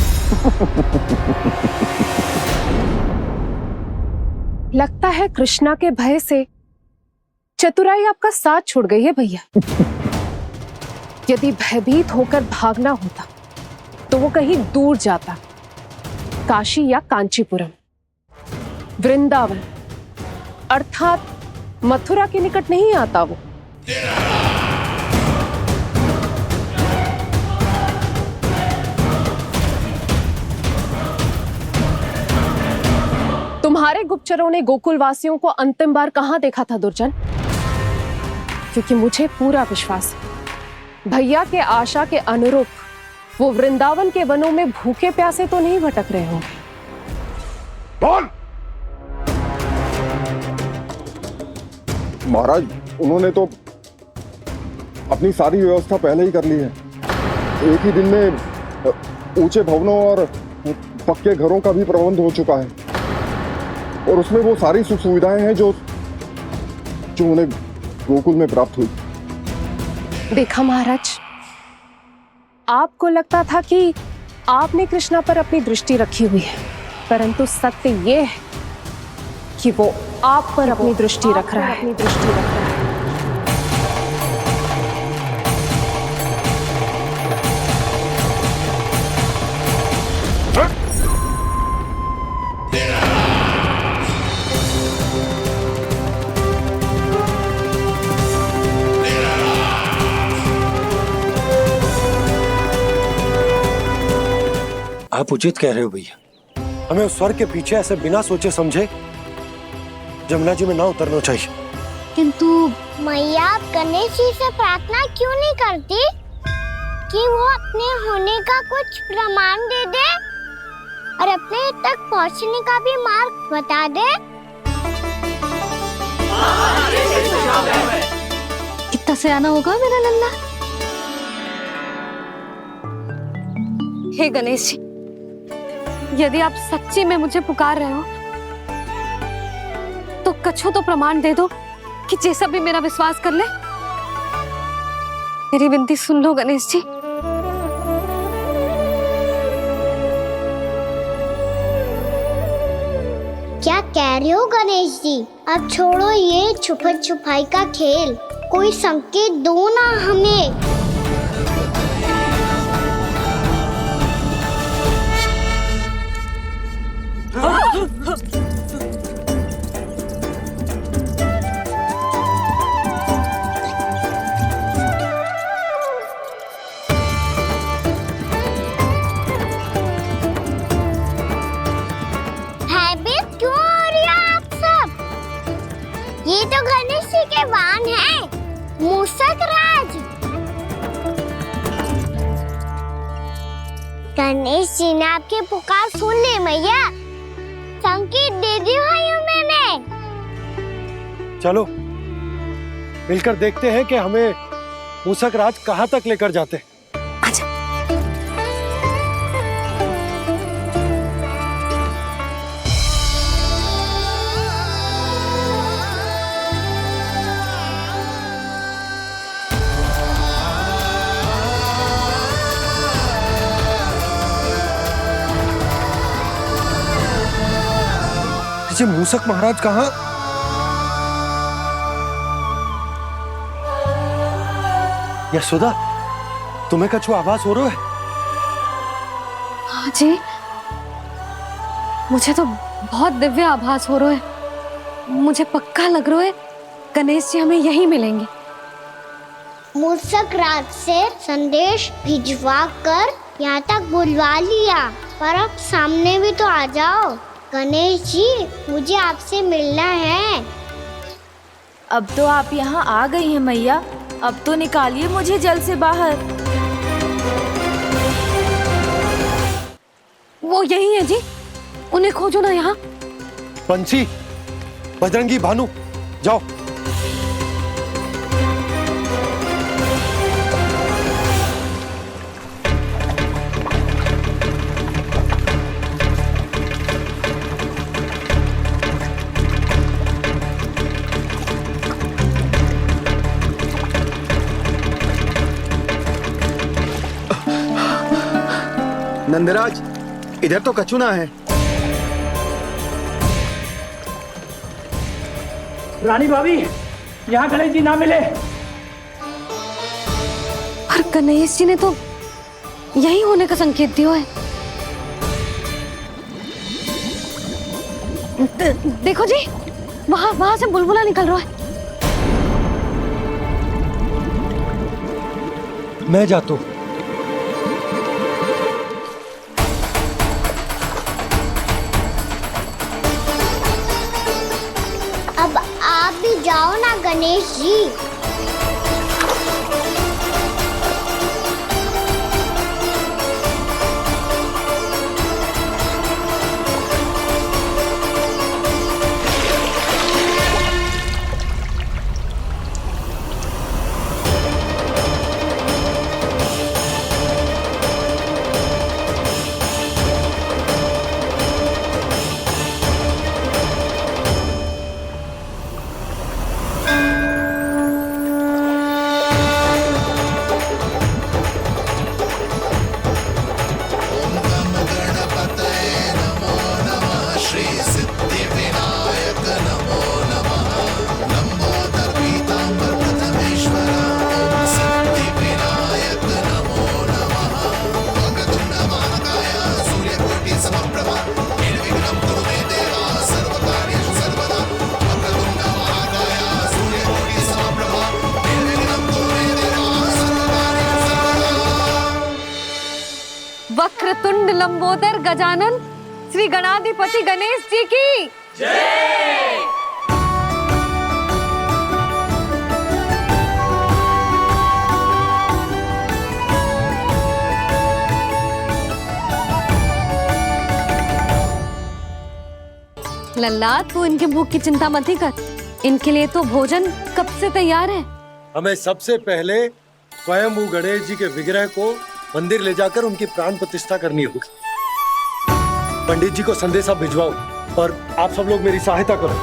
लगता है कृष्णा के भय से चतुराई आपका साथ छोड़ गई है भैया। यदि भयभीत होकर भागना होता तो वो कहीं दूर जाता, काशी या कांचीपुरम, वृंदावन अर्थात मथुरा के निकट नहीं आता वो। तुम्हारे गुप्तचरों ने गोकुल वासियों को अंतिम बार कहां देखा था दुर्जन? क्योंकि मुझे पूरा विश्वास है भैया के आशा के अनुरूप वो वृंदावन के वनों में भूखे प्यासे तो नहीं भटक रहे होंगे। बोल! महाराज, उन्होंने तो अपनी सारी व्यवस्था पहले ही कर ली है। एक ही दिन में ऊंचे भवनों और पक्के घरों का भी प्रबंध हो चुका है, और उसमें वो सारी सुख सुविधाएं हैं जो उन्हें गोकुल में प्राप्त हुई। देखा महाराज, आपको लगता था कि आपने कृष्णा पर अपनी दृष्टि रखी हुई है, परंतु सत्य ये है कि वो आप पर अपनी दृष्टि रख रहा है। आप उचित कह रहे हो भैया, हमें उस स्वर के पीछे ऐसे बिना सोचे समझे जमुना जी में ना उतरना चाहिए। किंतु मैया, आप गणेश जी से प्रार्थना क्यों नहीं करती कि वो अपने होने का कुछ प्रमाण दे दे और अपने तक पहुंचने का भी मार्ग बता दे? कितना सयाना होगा मेरा लल्ला। हे गणेश जी, यदि आप सच्ची में मुझे पुकार रहे हो तो कछु तो प्रमाण दे दो कि जैसा भी मेरा विश्वास कर ले। मेरी विनती सुन लो गणेश जी। क्या कह रहे हो गणेश जी? अब छोड़ो ये छुपन छुपाई का खेल, कोई संकेत दो ना हमें। भयभीत क्यों हो रही हो आप सब? ये तो गणेश जी के वाहन हैं, मूषक राज। गणेश जी ने आपकी पुकार सुन ली मैया, संकेत दे दी भाइयों मैंने। चलो मिलकर देखते हैं कि हमें मूषक राज कहाँ तक लेकर जाते हैं। ये मूषक महाराज कहाँ? यशोदा, तुम्हें कछु आभास हो रहा है? हाँ जी, मुझे तो बहुत दिव्य आभास हो रहा है। मुझे पक्का लग रहा है गणेश जी हमें यहीं मिलेंगे। मूषक राज से संदेश भिजवा कर यहाँ तक बुलवा लिया, पर अब सामने भी तो आ जाओ। गणेश जी, मुझे आपसे मिलना है। अब तो आप यहाँ आ गई हैं मैया, अब तो निकालिए मुझे जल से बाहर। वो यही है जी, उन्हें खोजो ना यहाँ। पंछी, बजरंगी, भानु, जाओ। नंदराज, इधर तो कछुना है। रानी भाभी, यहाँ गणेश जी ना मिले। और गणेश जी ने तो यही होने का संकेत दिया है। देखो जी, वहां से बुलबुला निकल रहा है। मैं जाता हूँ। अब आप भी जाओ ना गणेश जी। वक्रतुंड लंबोदर गजानन श्री गणाधिपति गणेश जी की जय। लल्ला, तू इनके भूख की चिंता मत ही कर, इनके लिए तो भोजन कब से तैयार है। हमें सबसे पहले स्वयं गणेश जी के विग्रह को मंदिर ले जाकर उनकी प्राण प्रतिष्ठा करनी होगी। पंडित जी को संदेशा भिजवाओ और आप सब लोग मेरी सहायता करो।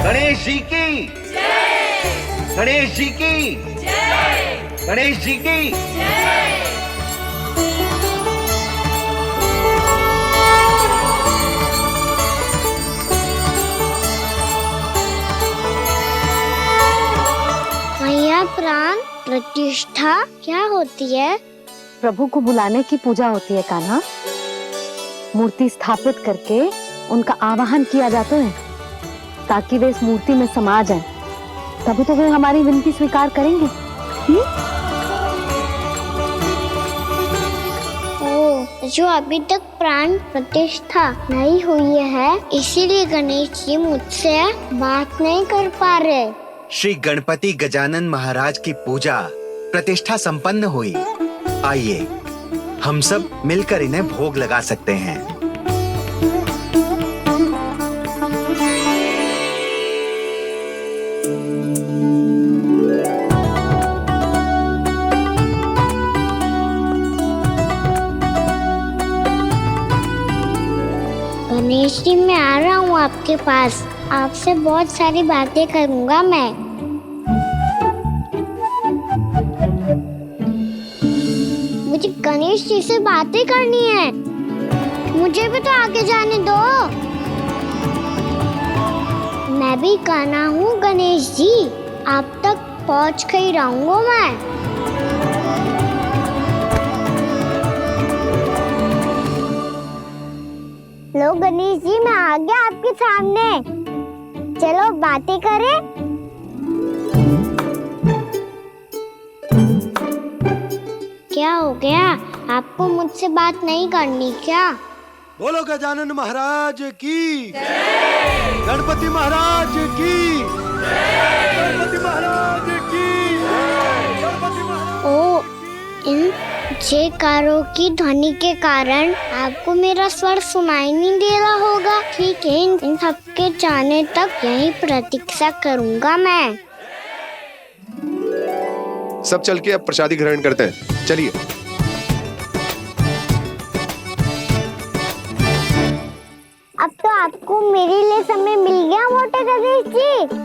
गणेश जी की जय, गणेश जी की जय, गणेश जी की जय। मैया प्राण प्रतिष्ठा क्या होती है? प्रभु को बुलाने की पूजा होती है कान्हा। मूर्ति स्थापित करके उनका आवाहन किया जाता है ताकि वे इस मूर्ति में समा जाएं। तभी तो वे हमारी विनती स्वीकार करेंगे। ओ, जो अभी तक प्राण प्रतिष्ठा नहीं हुई है इसीलिए गणेश जी मुझसे बात नहीं कर पा रहे। श्री गणपति गजानन महाराज की पूजा प्रतिष्ठा संपन्न हुई। आइए हम सब मिलकर इन्हें भोग लगा सकते हैं। गणेश जी मैं आ रहा हूँ आपके पास। आपसे बहुत सारी बातें करूँगा मैं। मुझे गणेश जी से बातें करनी है। मुझे भी तो आगे जाने दो। मैं भी कान्हा हूँ गणेश जी। आप तक पहुँच कर ही रहूँगा मैं। लो गणेश जी मैं आ गया आपके सामने। चलो बातें करें। क्या हो गया? आपको मुझसे बात नहीं करनी क्या? बोलो गजानन महाराज की जय, गणपति महाराज की जय, गणपति महाराज की जय, गणपति महाराज। ओ, इन जयकारों की ध्वनि के कारण आपको मेरा स्वर सुनाई नहीं दे रहा होगा। ठीक है, इन सबके जाने तक यही प्रतीक्षा करूंगा मैं। सब चल के अब प्रसादी ग्रहण करते हैं। चलिए। अब तो आपको मेरे लिए समय मिल गया मोटे गणेश जी।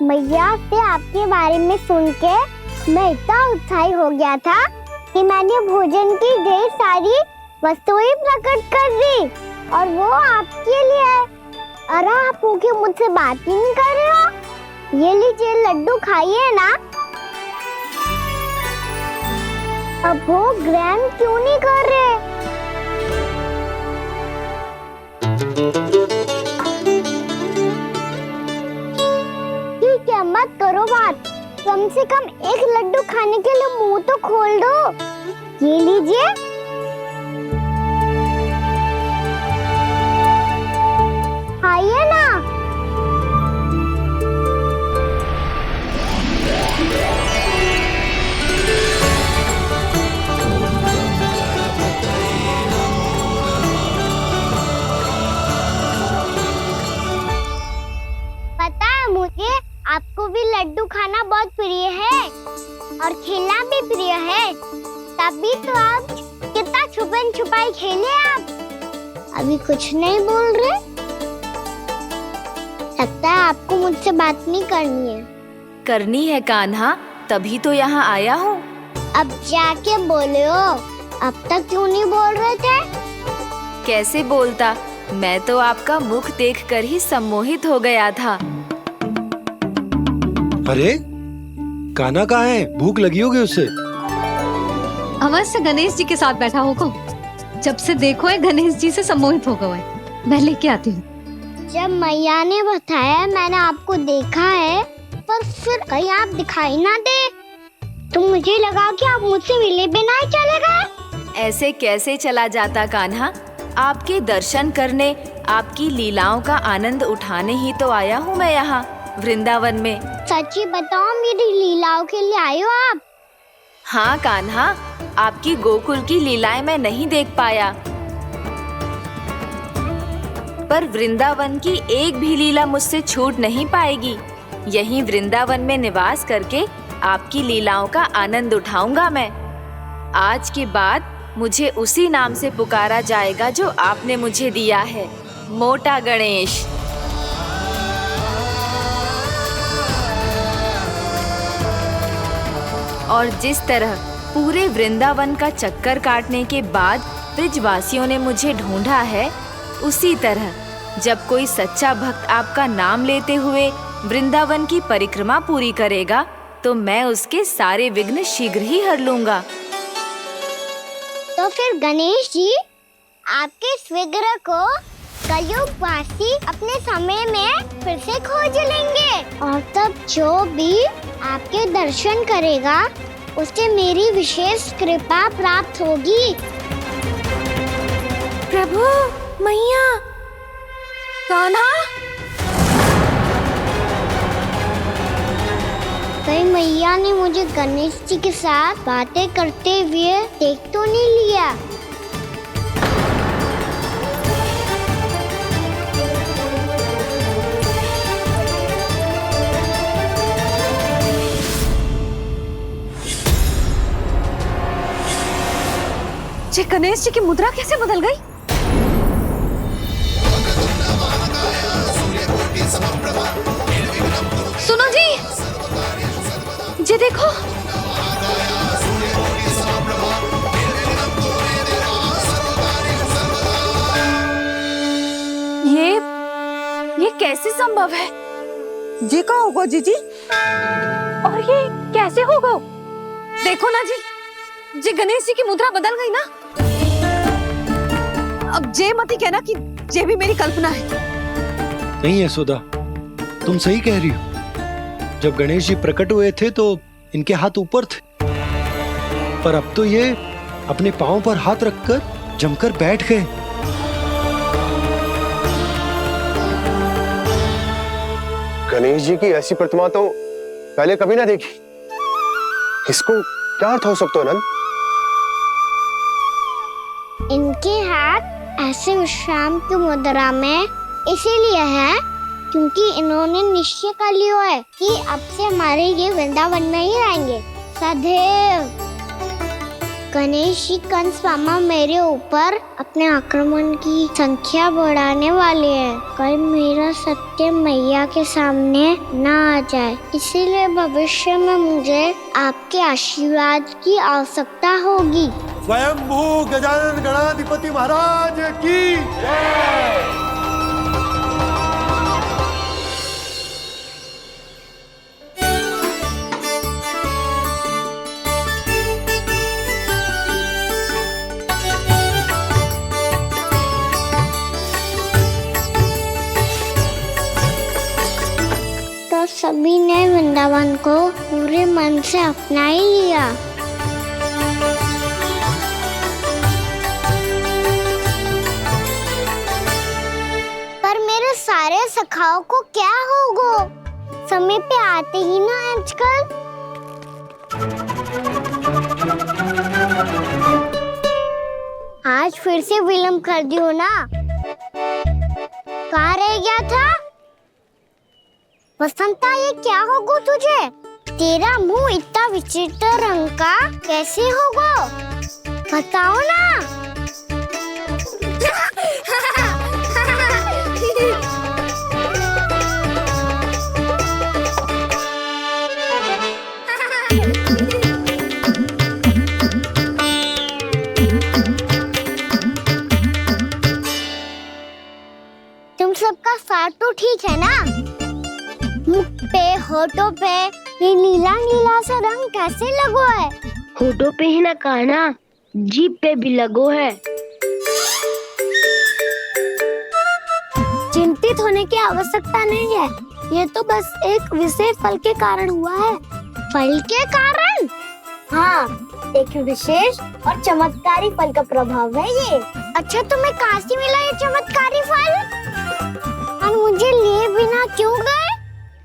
मैया से आपके बारे में सुन के मैं इतना उत्साही हो गया था कि मैंने भोजन की ढेर सारी वस्तुएं प्रकट कर दी और वो आपके लिए। अरे आप भूखे मुझसे बात ही नहीं कर रहे हो। ये लीजिए लड्डू खाइए ना। अब वो ग्रहण क्यों नहीं कर रहे? ठीक है मत करो बात। कम से कम एक लड्डू खाने के लिए मुंह तो खोल दो। ये लीजिए। खाइए ना। पता है मुझे आपको भी लड्डू खाना बहुत प्रिय है और खेलना भी प्रिय है। तभी तो आप कितना छुपन छुपाई खेले। आप अभी कुछ नहीं बोल रहे। लगता है आपको मुझसे बात नहीं करनी है। करनी है कान्हा, तभी तो यहाँ आया हूँ। अब जाके बोलो। अब तक क्यों नहीं बोल रहे थे? कैसे बोलता, मैं तो आपका मुख देखकर ही सम्मोहित हो गया था। अरे कान्हा कहाँ है? भूख लगी होगी उसे। अवश्य गणेश जी के साथ बैठा होगा। जब से देखो है गणेश जी से सम्मोहित हो गया है। मैं लेके आती हूँ। जब मैया ने बताया मैंने आपको देखा है, पर फिर कहीं आप दिखाई ना दे तो मुझे लगा कि आप मुझसे मिले बिना ही चले गए। ऐसे कैसे चला जाता कान्हा? आपके दर्शन करने, आपकी लीलाओं का आनंद उठाने ही तो आया हूँ मैं यहाँ वृंदावन में। सच्ची बताओ, मेरी लीलाओं के लिए आए हो आप? हाँ कान्हा, आपकी गोकुल की लीलाएं मैं नहीं देख पाया। पर वृंदावन की एक भी लीला मुझसे छूट नहीं पाएगी। यहीं वृंदावन में निवास करके आपकी लीलाओं का आनंद उठाऊंगा मैं। आज के बाद मुझे उसी नाम से पुकारा जाएगा जो आपने मुझे दिया है, मोटा गणेश। और जिस तरह पूरे वृंदावन का चक्कर काटने के बाद ब्रिजवासियों ने मुझे ढूंढा है, उसी तरह जब कोई सच्चा भक्त आपका नाम लेते हुए वृंदावन की परिक्रमा पूरी करेगा तो मैं उसके सारे विघ्न शीघ्र ही हर लूंगा। तो फिर गणेश जी, आपके इस विग्रह को कलयुगवासी अपने समय में फिर से खोज लेंगे और तब जो भी आपके दर्शन करेगा उसे मेरी विशेष कृपा प्राप्त होगी। प्रभु, मैया, कान्हा, कहीं मैया ने मुझे गणेश जी के साथ बातें करते हुए देख तो नहीं लिया? ये गणेश जी की मुद्रा कैसे बदल गई? सुनो जी, ये देखो। ये कैसे संभव है? जी का होगा जीजी? और ये कैसे होगा? देखो ना जी, ये गणेश जी की मुद्रा बदल गई ना। अब जे मती कहना कि ये भी मेरी कल्पना है। नहीं यशोदा, तुम सही कह रही हो। जब गणेश जी प्रकट हुए थे तो इनके हाथ ऊपर थे, पर अब तो ये अपने पांव पर हाथ रखकर जमकर बैठ गए। गणेश जी की ऐसी प्रतिमा तो पहले कभी ना देखी। इसको क्या अर्थ हो सकता है नंद? इनके हाथ ऐसे विश्राम की मुद्रा में इसीलिए है क्योंकि इन्होंने निश्चय कर लिया है कि अब से हमारे ये वृंदावन में ही रहेंगे सदैव। गणेश जी कंस मामा मेरे ऊपर अपने आक्रमण की संख्या बढ़ाने वाले हैं। कल मेरा सत्य मैया के सामने ना आ जाए, इसीलिए भविष्य में मुझे आपके आशीर्वाद की आवश्यकता होगी। स्वयंभू गजानन गणाधिपति महाराज की जय। तो सभी ने वृंदावन को पूरे मन से अपना ही लिया। पर मेरे सारे सखाओं को क्या होगा? समय पे आते ही ना आजकल। आज फिर से विलंब कर दियो ना। कहाँ रह गया था? वसंता, ये क्या होगा तुझे? तेरा मुंह इतना विचित्र रंग का कैसे होगा? बताओ ना। तुम सबका स्वाद तो ठीक है ना? मुख पे, होठों पे ये नीला नीला सा रंग कैसे लगो है? होठों पे ही ना कान्हा, जीभ पे भी लगो है। चिंतित होने की आवश्यकता नहीं है, ये तो बस एक विशेष फल के कारण हुआ है। फल के कारण? हाँ, एक विशेष और चमत्कारी फल का प्रभाव है ये। अच्छा, तुम्हें कहाँ से मिला ये चमत्कारी फल? और मुझे लिए बिना क्यों गए?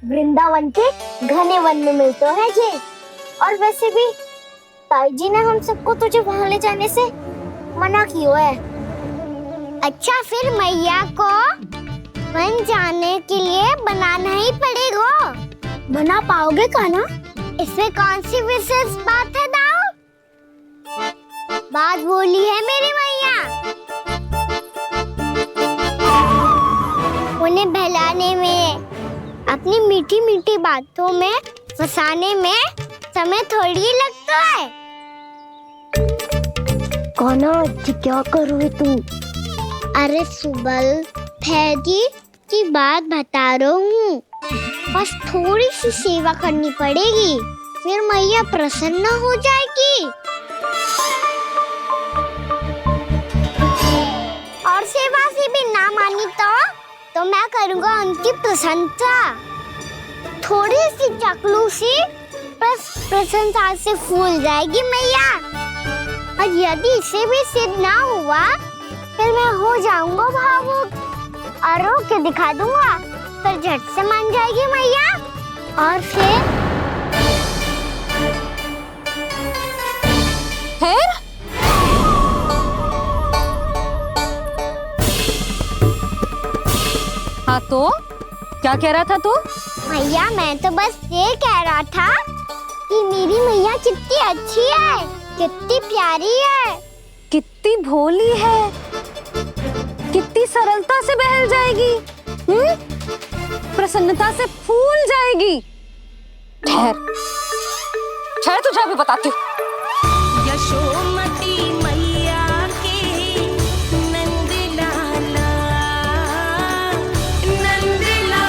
वृंदावन के घने वन में मिलते हैं ये। और वैसे भी ताई जी ने हम सबको तुझे वहाँ ले जाने से मना किया है। अच्छा, फिर मैया को वन जाने के लिए बनाना ही पड़ेगा। बना पाओगे कान्हा? इसमें कौन सी विशेष बात है दाऊ? बात बोली है मेरी मैया। उन्हें बहलाने में, अपनी मीठी मीठी बातों में फंसाने में समय थोड़ी ही लगता है। कान्हा क्या कर रही तू? अरे सुबल, फैजी की बात बता रहा हूँ। बस थोड़ी सी सेवा करनी पड़ेगी, फिर मैया प्रसन्न हो जाएगी। और सेवा से भी ना मानी तो मैं करूँगा उनकी प्रशंसा। थोड़ी सी चकलूसी बस प्रशंसा से फूल जाएगी मैया। और यदि इसे भी सिद्ध ना हुआ, फिर मैं हो जाऊंगा भावुक और रो के दिखा दूंगा। फिर झट से मान जाएगी मैया। और फिर हाँ तो क्या कह रहा था तू? मैया मैं तो बस ये कह रहा था कि मेरी मैया कितनी अच्छी है, कितनी प्यारी है, कितनी भोली है, कितनी सरलता से बहल जाएगी, प्रसन्नता से फूल जाएगी। ठहर ठहर, तुझे अभी बताती हूँ। यशोमती मैया के नंद लाला, नंद लाला।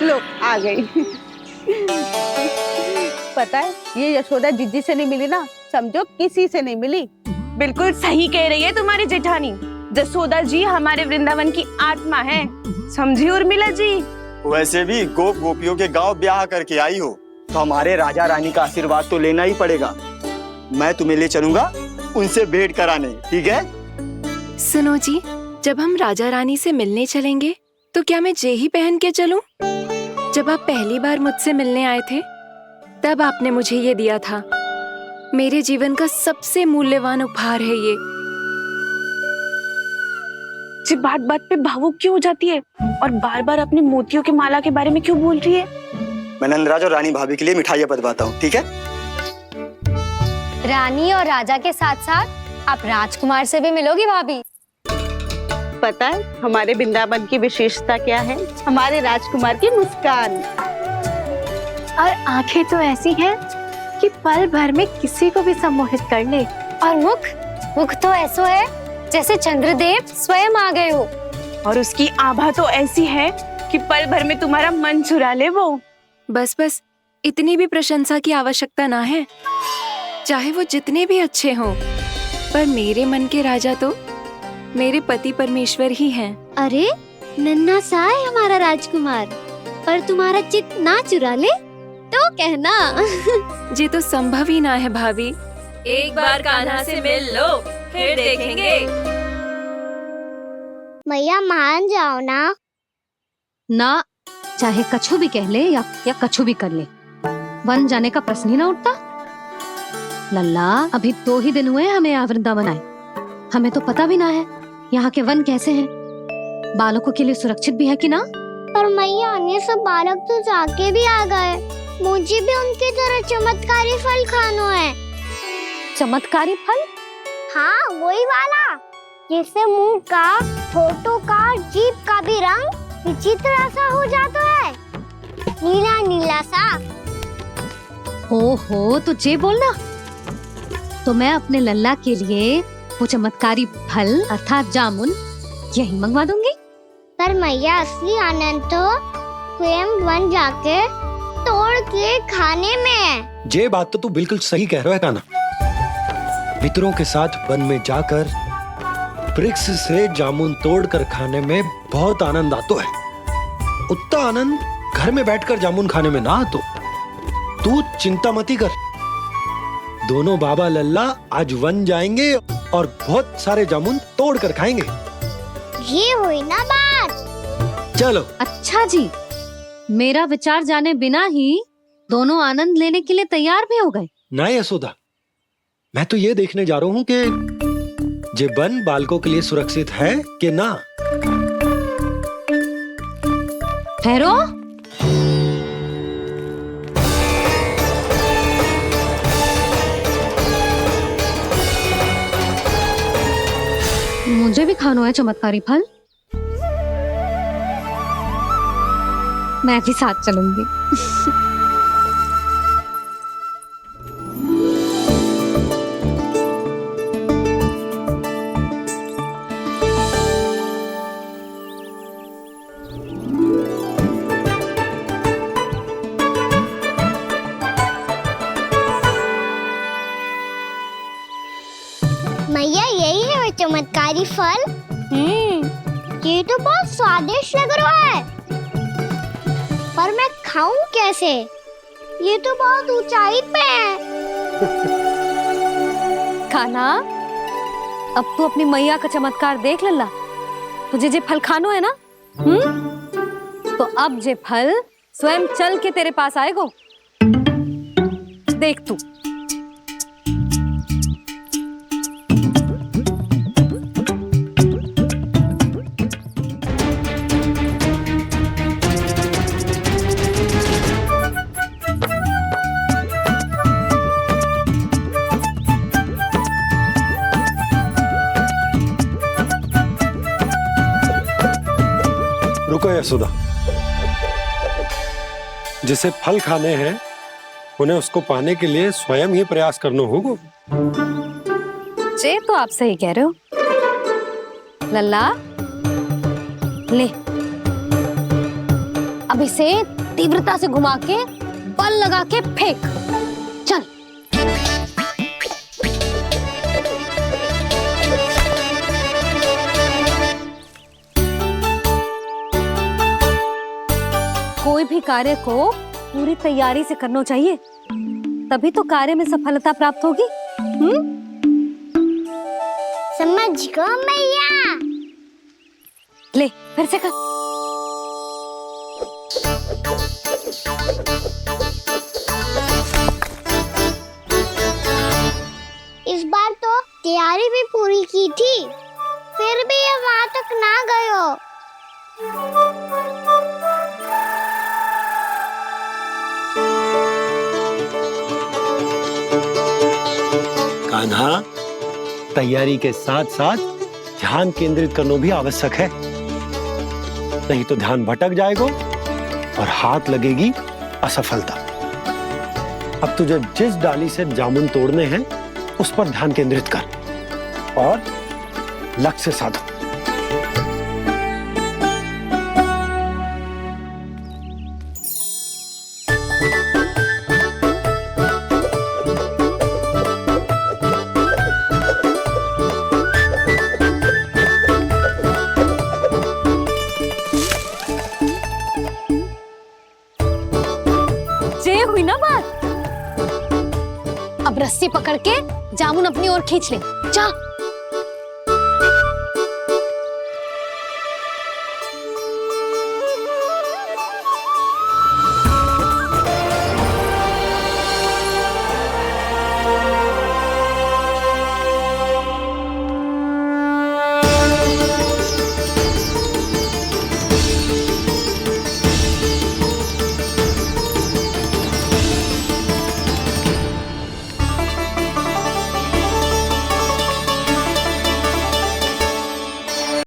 लो आ गई। पता है ये यशोदा जिज्जी से नहीं मिली ना, समझो किसी से नहीं मिली। बिल्कुल सही कह रही है तुम्हारी जेठानी। यशोदा जी हमारे वृंदावन की आत्मा है, समझी उर्मिला जी। वैसे भी गोप गोपियों के गांव ब्याह करके आई हो तो हमारे राजा रानी का आशीर्वाद तो लेना ही पड़ेगा। मैं तुम्हें ले चलूंगा उनसे भेंट कराने, ठीक है? सुनो जी, जब हम राजा रानी से मिलने चलेंगे तो क्या मैं जे ही पहन के चलूं? जब आप पहली बार मुझसे मिलने आए थे तब आपने मुझे ये दिया था। मेरे जीवन का सबसे मूल्यवान उपहार है ये। जी बात बात पे भावुक क्यों हो जाती है और बार बार अपने मोतियों के माला के बारे में क्यों बोल रही है? मैं नंदराज और रानी भाभी के लिए मिठाइयाँ बंटवाता हूँ, ठीक है? रानी और राजा के साथ साथ आप राजकुमार से भी मिलोगी भाभी। पता है हमारे वृंदावन की विशेषता क्या है? हमारे राजकुमार की मुस्कान और आंखें तो ऐसी हैं कि पल भर में किसी को भी सम्मोहित कर ले। और मुख तो ऐसा है जैसे चंद्रदेव स्वयं आ गए हो। और उसकी आभा तो ऐसी है कि पल भर में तुम्हारा मन चुरा ले वो। बस बस, इतनी भी प्रशंसा की आवश्यकता ना है। चाहे वो जितने भी अच्छे हों, पर मेरे मन के राजा तो मेरे पति परमेश्वर ही हैं। अरे नन्हा सा है हमारा राजकुमार, पर तुम्हारा चित्त ना चुरा ले तो कहना। जी तो संभव ही ना है भाभी। एक बार कान्हा से मिल लो, फिर देखेंगे। मैया मान जाओ ना, चाहे कछु भी कह ले या कछु भी कर ले, वन जाने का प्रश्न ही ना उठता। लल्ला, अभी 2 ही दिन हुए हमें यहाँ वृंदावन आए। हमें तो पता भी ना है यहाँ के वन कैसे हैं, बालकों के लिए सुरक्षित भी है कि ना। पर मैया अन्य सब बालक तो जाके भी आ गए, मुझे भी उनकी तरह चमत्कारी फल खाना है। चमत्कारी फल? हाँ वही वाला, जिससे मुंह का, होठों का, जीभ का भी रंग विचित्र ऐसा हो जाता है, नीला नीला सा। हो तो जे बोलना। तो मैं अपने लल्ला के लिए वो चमत्कारी फल अर्थात जामुन यही मंगवा दूंगी। पर मैया असली आनंद तो स्वयं वन जाके तोड़ के खाने में है। ये बात तो तू बिल्कुल सही कह रहा है कान्हा। मित्रों के साथ वन में जाकर वृक्ष से जामुन तोड़कर खाने में बहुत आनंद आता है। उतना आनंद घर में बैठकर जामुन खाने में ना आतो। तू चिंता मती कर, दोनों बाबा लल्ला आज वन जाएंगे और बहुत सारे जामुन तोड़कर खाएंगे। ये हुई ना बात। चलो। अच्छा जी, मेरा विचार जाने बिना ही दोनों आनंद लेने के लिए तैयार भी हो गए। ना यशोदा, मैं तो ये देखने जा रहा हूँ कि जे बन बालकों के लिए सुरक्षित है कि ना? ठहरो। मुझे भी खानो है चमत्कारी फल। मैं भी साथ चलूंगी। मैया यही है वो चमत्कारी फल। ये तो बहुत स्वादिष्ट लग रहा है, पर मैं खाऊं कैसे? ये तो बहुत ऊंचाई पे है। खाना, अब तू अपनी मैया का चमत्कार देख लल्ला। तुझे जे फल खानो है ना, तो अब जे फल स्वयं चल के तेरे पास आएगो। देख तू। रुको यशोदा, जिसे फल खाने हैं उन्हें उसको पाने के लिए स्वयं ही प्रयास करना होगा। जे तो आप सही कह रहे हो लल्ला। ले, अब इसे तीव्रता से घुमा के बल लगा के फेंक। चल। कोई भी कार्य को पूरी तैयारी से करना चाहिए, तभी तो कार्य में सफलता प्राप्त होगी। समझ गो मैया। ले, फिर से कर। इस बार तो तैयारी भी पूरी की थी, फिर भी ये वहां तक ना गए हो। कान्हा, तैयारी के साथ साथ ध्यान केंद्रित करना भी आवश्यक है, नहीं तो ध्यान भटक जाएगा और हाथ लगेगी असफलता। अब तुझे जिस डाली से जामुन तोड़ने हैं उस पर ध्यान केंद्रित कर और लक्ष्य साधो। हुई ना बात। अब रस्सी पकड़ के जामुन अपनी ओर खींच ले। जा।